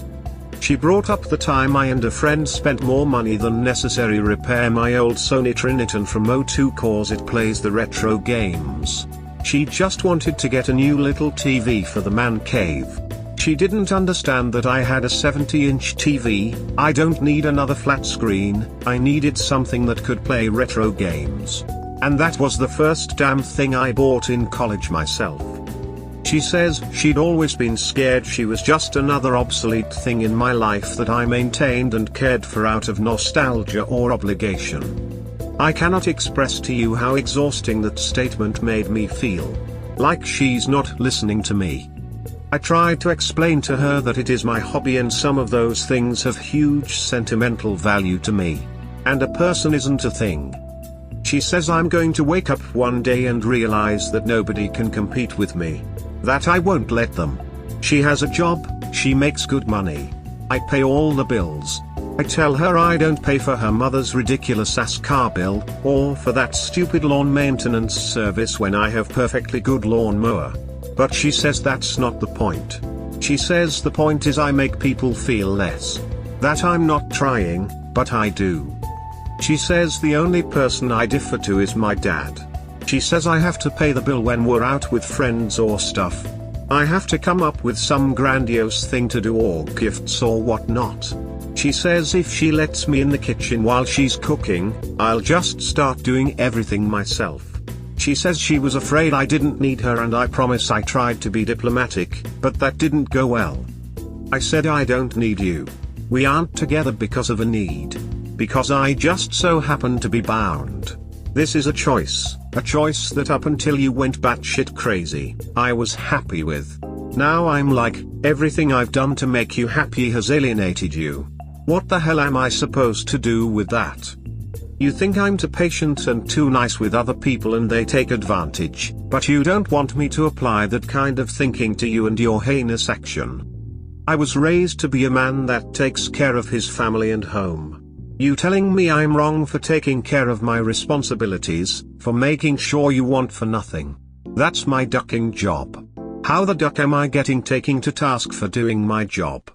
She brought up the time I and a friend spent more money than necessary repair my old Sony Triniton from O2 cause it plays the retro games. She just wanted to get a new little TV for the man cave. She didn't understand that I had a 70-inch TV, I don't need another flat screen, I needed something that could play retro games. And that was the first damn thing I bought in college myself. She says she'd always been scared she was just another obsolete thing in my life that I maintained and cared for out of nostalgia or obligation. I cannot express to you how exhausting that statement made me feel. Like she's not listening to me. I tried to explain to her that it is my hobby and some of those things have huge sentimental value to me. And a person isn't a thing. She says I'm going to wake up one day and realize that nobody can compete with me. That I won't let them. She has a job, she makes good money. I pay all the bills. I tell her I don't pay for her mother's ridiculous ass car bill, or for that stupid lawn maintenance service when I have perfectly good lawn mower. But she says that's not the point. She says the point is I make people feel less. That I'm not trying, but I do. She says the only person I differ to is my dad. She says I have to pay the bill when we're out with friends or stuff. I have to come up with some grandiose thing to do or gifts or whatnot. She says if she lets me in the kitchen while she's cooking, I'll just start doing everything myself. She says she was afraid I didn't need her, and I promise I tried to be diplomatic, but that didn't go well. I said I don't need you. We aren't together because of a need. Because I just so happen to be bound. This is a choice that up until you went batshit crazy, I was happy with. Now I'm like, everything I've done to make you happy has alienated you. What the hell am I supposed to do with that? You think I'm too patient and too nice with other people and they take advantage, but you don't want me to apply that kind of thinking to you and your heinous action. I was raised to be a man that takes care of his family and home. You telling me I'm wrong for taking care of my responsibilities, for making sure you want for nothing. That's my ducking job. How the duck am I getting taking to task for doing my job?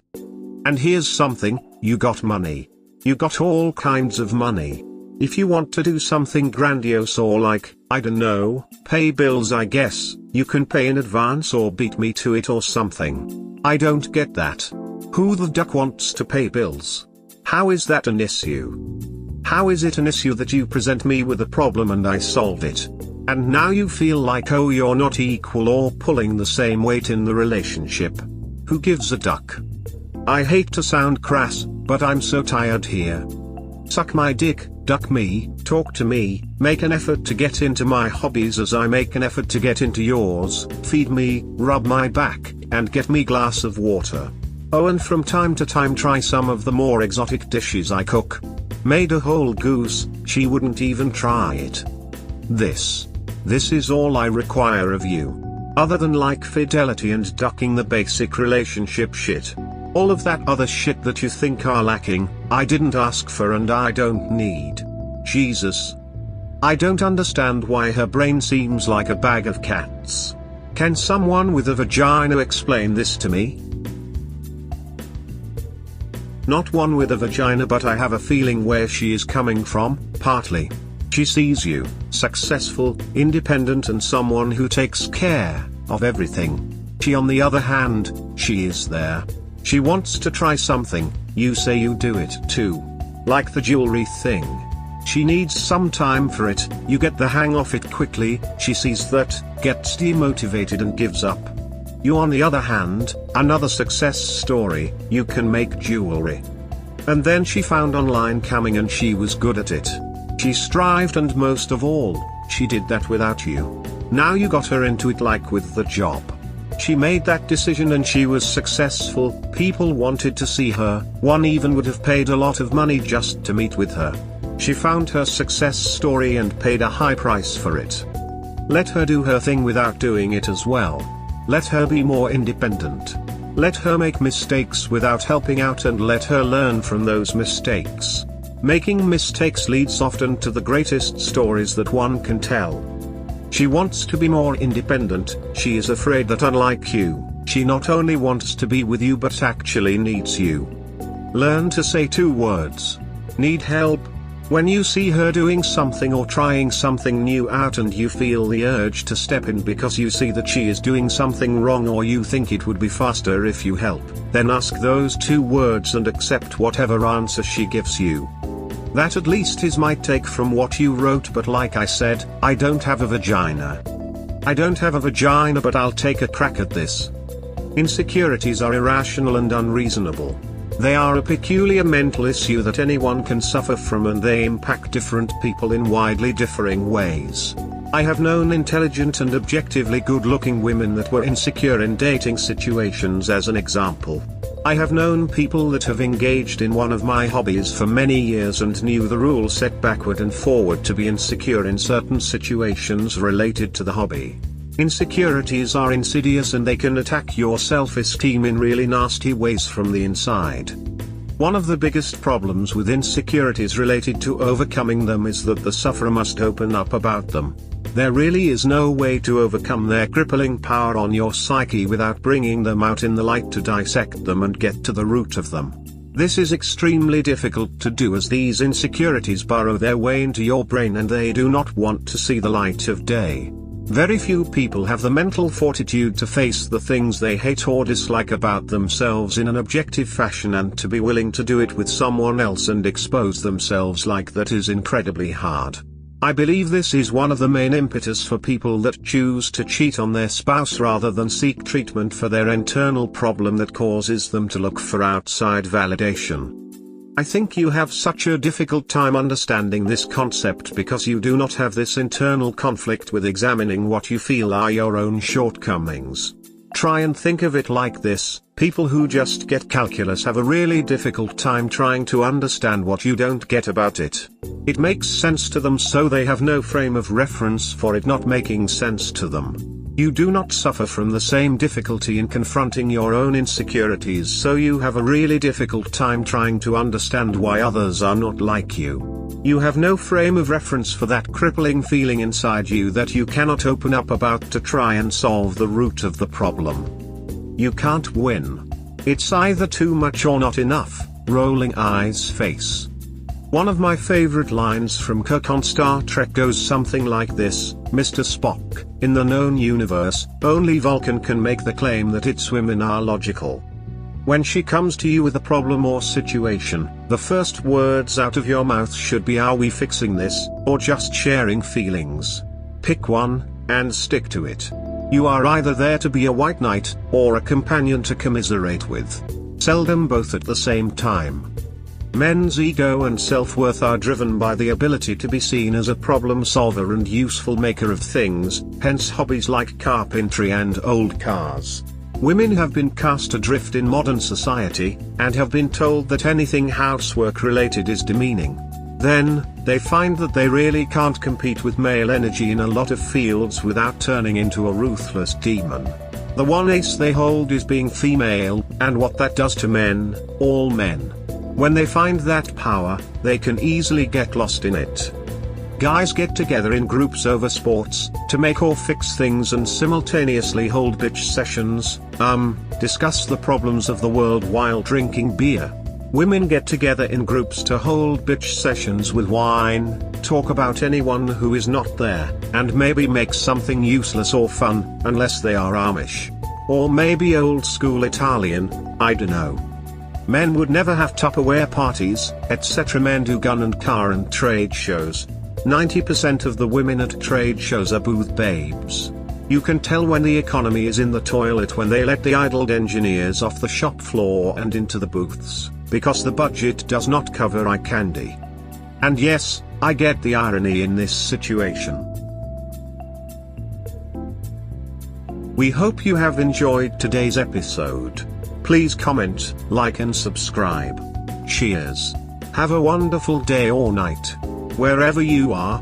And here's something, you got money. You got all kinds of money. If you want to do something grandiose or like, I don't know, pay bills, I guess, you can pay in advance or beat me to it or something. I don't get that. Who the duck wants to pay bills? How is that an issue? How is it an issue that you present me with a problem and I solve it? And now you feel like, oh, you're not equal or pulling the same weight in the relationship. Who gives a duck? I hate to sound crass, but I'm so tired here. Suck my dick, duck me, talk to me, make an effort to get into my hobbies as I make an effort to get into yours, feed me, rub my back, and get me glass of water. Oh, and from time to time try some of the more exotic dishes I cook. Made a whole goose, she wouldn't even try it. This is all I require of you. Other than like fidelity and ducking the basic relationship shit. All of that other shit that you think are lacking, I didn't ask for and I don't need. Jesus. I don't understand why her brain seems like a bag of cats. Can someone with a vagina explain this to me? Not one with a vagina, but I have a feeling where she is coming from, partly. She sees you, successful, independent and someone who takes care of everything. She on the other hand, she is there. She wants to try something, you say you do it too. Like the jewelry thing. She needs some time for it, you get the hang of it quickly, she sees that, gets demotivated and gives up. You on the other hand, another success story, you can make jewelry. And then she found online camming and she was good at it. She strived and most of all, she did that without you. Now you got her into it like with the job. She made that decision and she was successful, people wanted to see her, one even would have paid a lot of money just to meet with her. She found her success story and paid a high price for it. Let her do her thing without doing it as well. Let her be more independent. Let her make mistakes without helping out and let her learn from those mistakes. Making mistakes leads often to the greatest stories that one can tell. She wants to be more independent, she is afraid that unlike you, she not only wants to be with you but actually needs you. Learn to say 2 words. Need help? When you see her doing something or trying something new out and you feel the urge to step in because you see that she is doing something wrong or you think it would be faster if you help, then ask those 2 words and accept whatever answer she gives you. That at least is my take from what you wrote, but like I said, I don't have a vagina. I don't have a vagina, but I'll take a crack at this. Insecurities are irrational and unreasonable. They are a peculiar mental issue that anyone can suffer from and they impact different people in widely differing ways. I have known intelligent and objectively good-looking women that were insecure in dating situations as an example. I have known people that have engaged in one of my hobbies for many years and knew the rules set backward and forward to be insecure in certain situations related to the hobby. Insecurities are insidious and they can attack your self-esteem in really nasty ways from the inside. One of the biggest problems with insecurities related to overcoming them is that the sufferer must open up about them. There really is no way to overcome their crippling power on your psyche without bringing them out in the light to dissect them and get to the root of them. This is extremely difficult to do as these insecurities burrow their way into your brain and they do not want to see the light of day. Very few people have the mental fortitude to face the things they hate or dislike about themselves in an objective fashion, and to be willing to do it with someone else and expose themselves like that is incredibly hard. I believe this is one of the main impetus for people that choose to cheat on their spouse rather than seek treatment for their internal problem that causes them to look for outside validation. I think you have such a difficult time understanding this concept because you do not have this internal conflict with examining what you feel are your own shortcomings. Try and think of it like this: people who just get calculus have a really difficult time trying to understand what you don't get about it. It makes sense to them, so they have no frame of reference for it not making sense to them. You do not suffer from the same difficulty in confronting your own insecurities, so you have a really difficult time trying to understand why others are not like you. You have no frame of reference for that crippling feeling inside you that you cannot open up about to try and solve the root of the problem. You can't win. It's either too much or not enough. Rolling eyes face. One of my favorite lines from Kirk on Star Trek goes something like this: Mr. Spock, in the known universe, only Vulcan can make the claim that its women are logical. When she comes to you with a problem or situation, the first words out of your mouth should be, "Are we fixing this, or just sharing feelings?" Pick one, and stick to it. You are either there to be a white knight, or a companion to commiserate with. Seldom both at the same time. Men's ego and self-worth are driven by the ability to be seen as a problem solver and useful maker of things, hence hobbies like carpentry and old cars. Women have been cast adrift in modern society, and have been told that anything housework related is demeaning. Then, they find that they really can't compete with male energy in a lot of fields without turning into a ruthless demon. The one ace they hold is being female, and what that does to men, all men. When they find that power, they can easily get lost in it. Guys get together in groups over sports, to make or fix things, and simultaneously hold bitch sessions, discuss the problems of the world while drinking beer. Women get together in groups to hold bitch sessions with wine, talk about anyone who is not there, and maybe make something useless or fun, unless they are Amish. Or maybe old school Italian, I dunno. Men would never have Tupperware parties, etc. Men do gun and car and trade shows. 90% of the women at trade shows are booth babes. You can tell when the economy is in the toilet when they let the idled engineers off the shop floor and into the booths, because the budget does not cover eye candy. And yes, I get the irony in this situation. We hope you have enjoyed today's episode. Please comment, like and subscribe. Cheers. Have a wonderful day or night, wherever you are.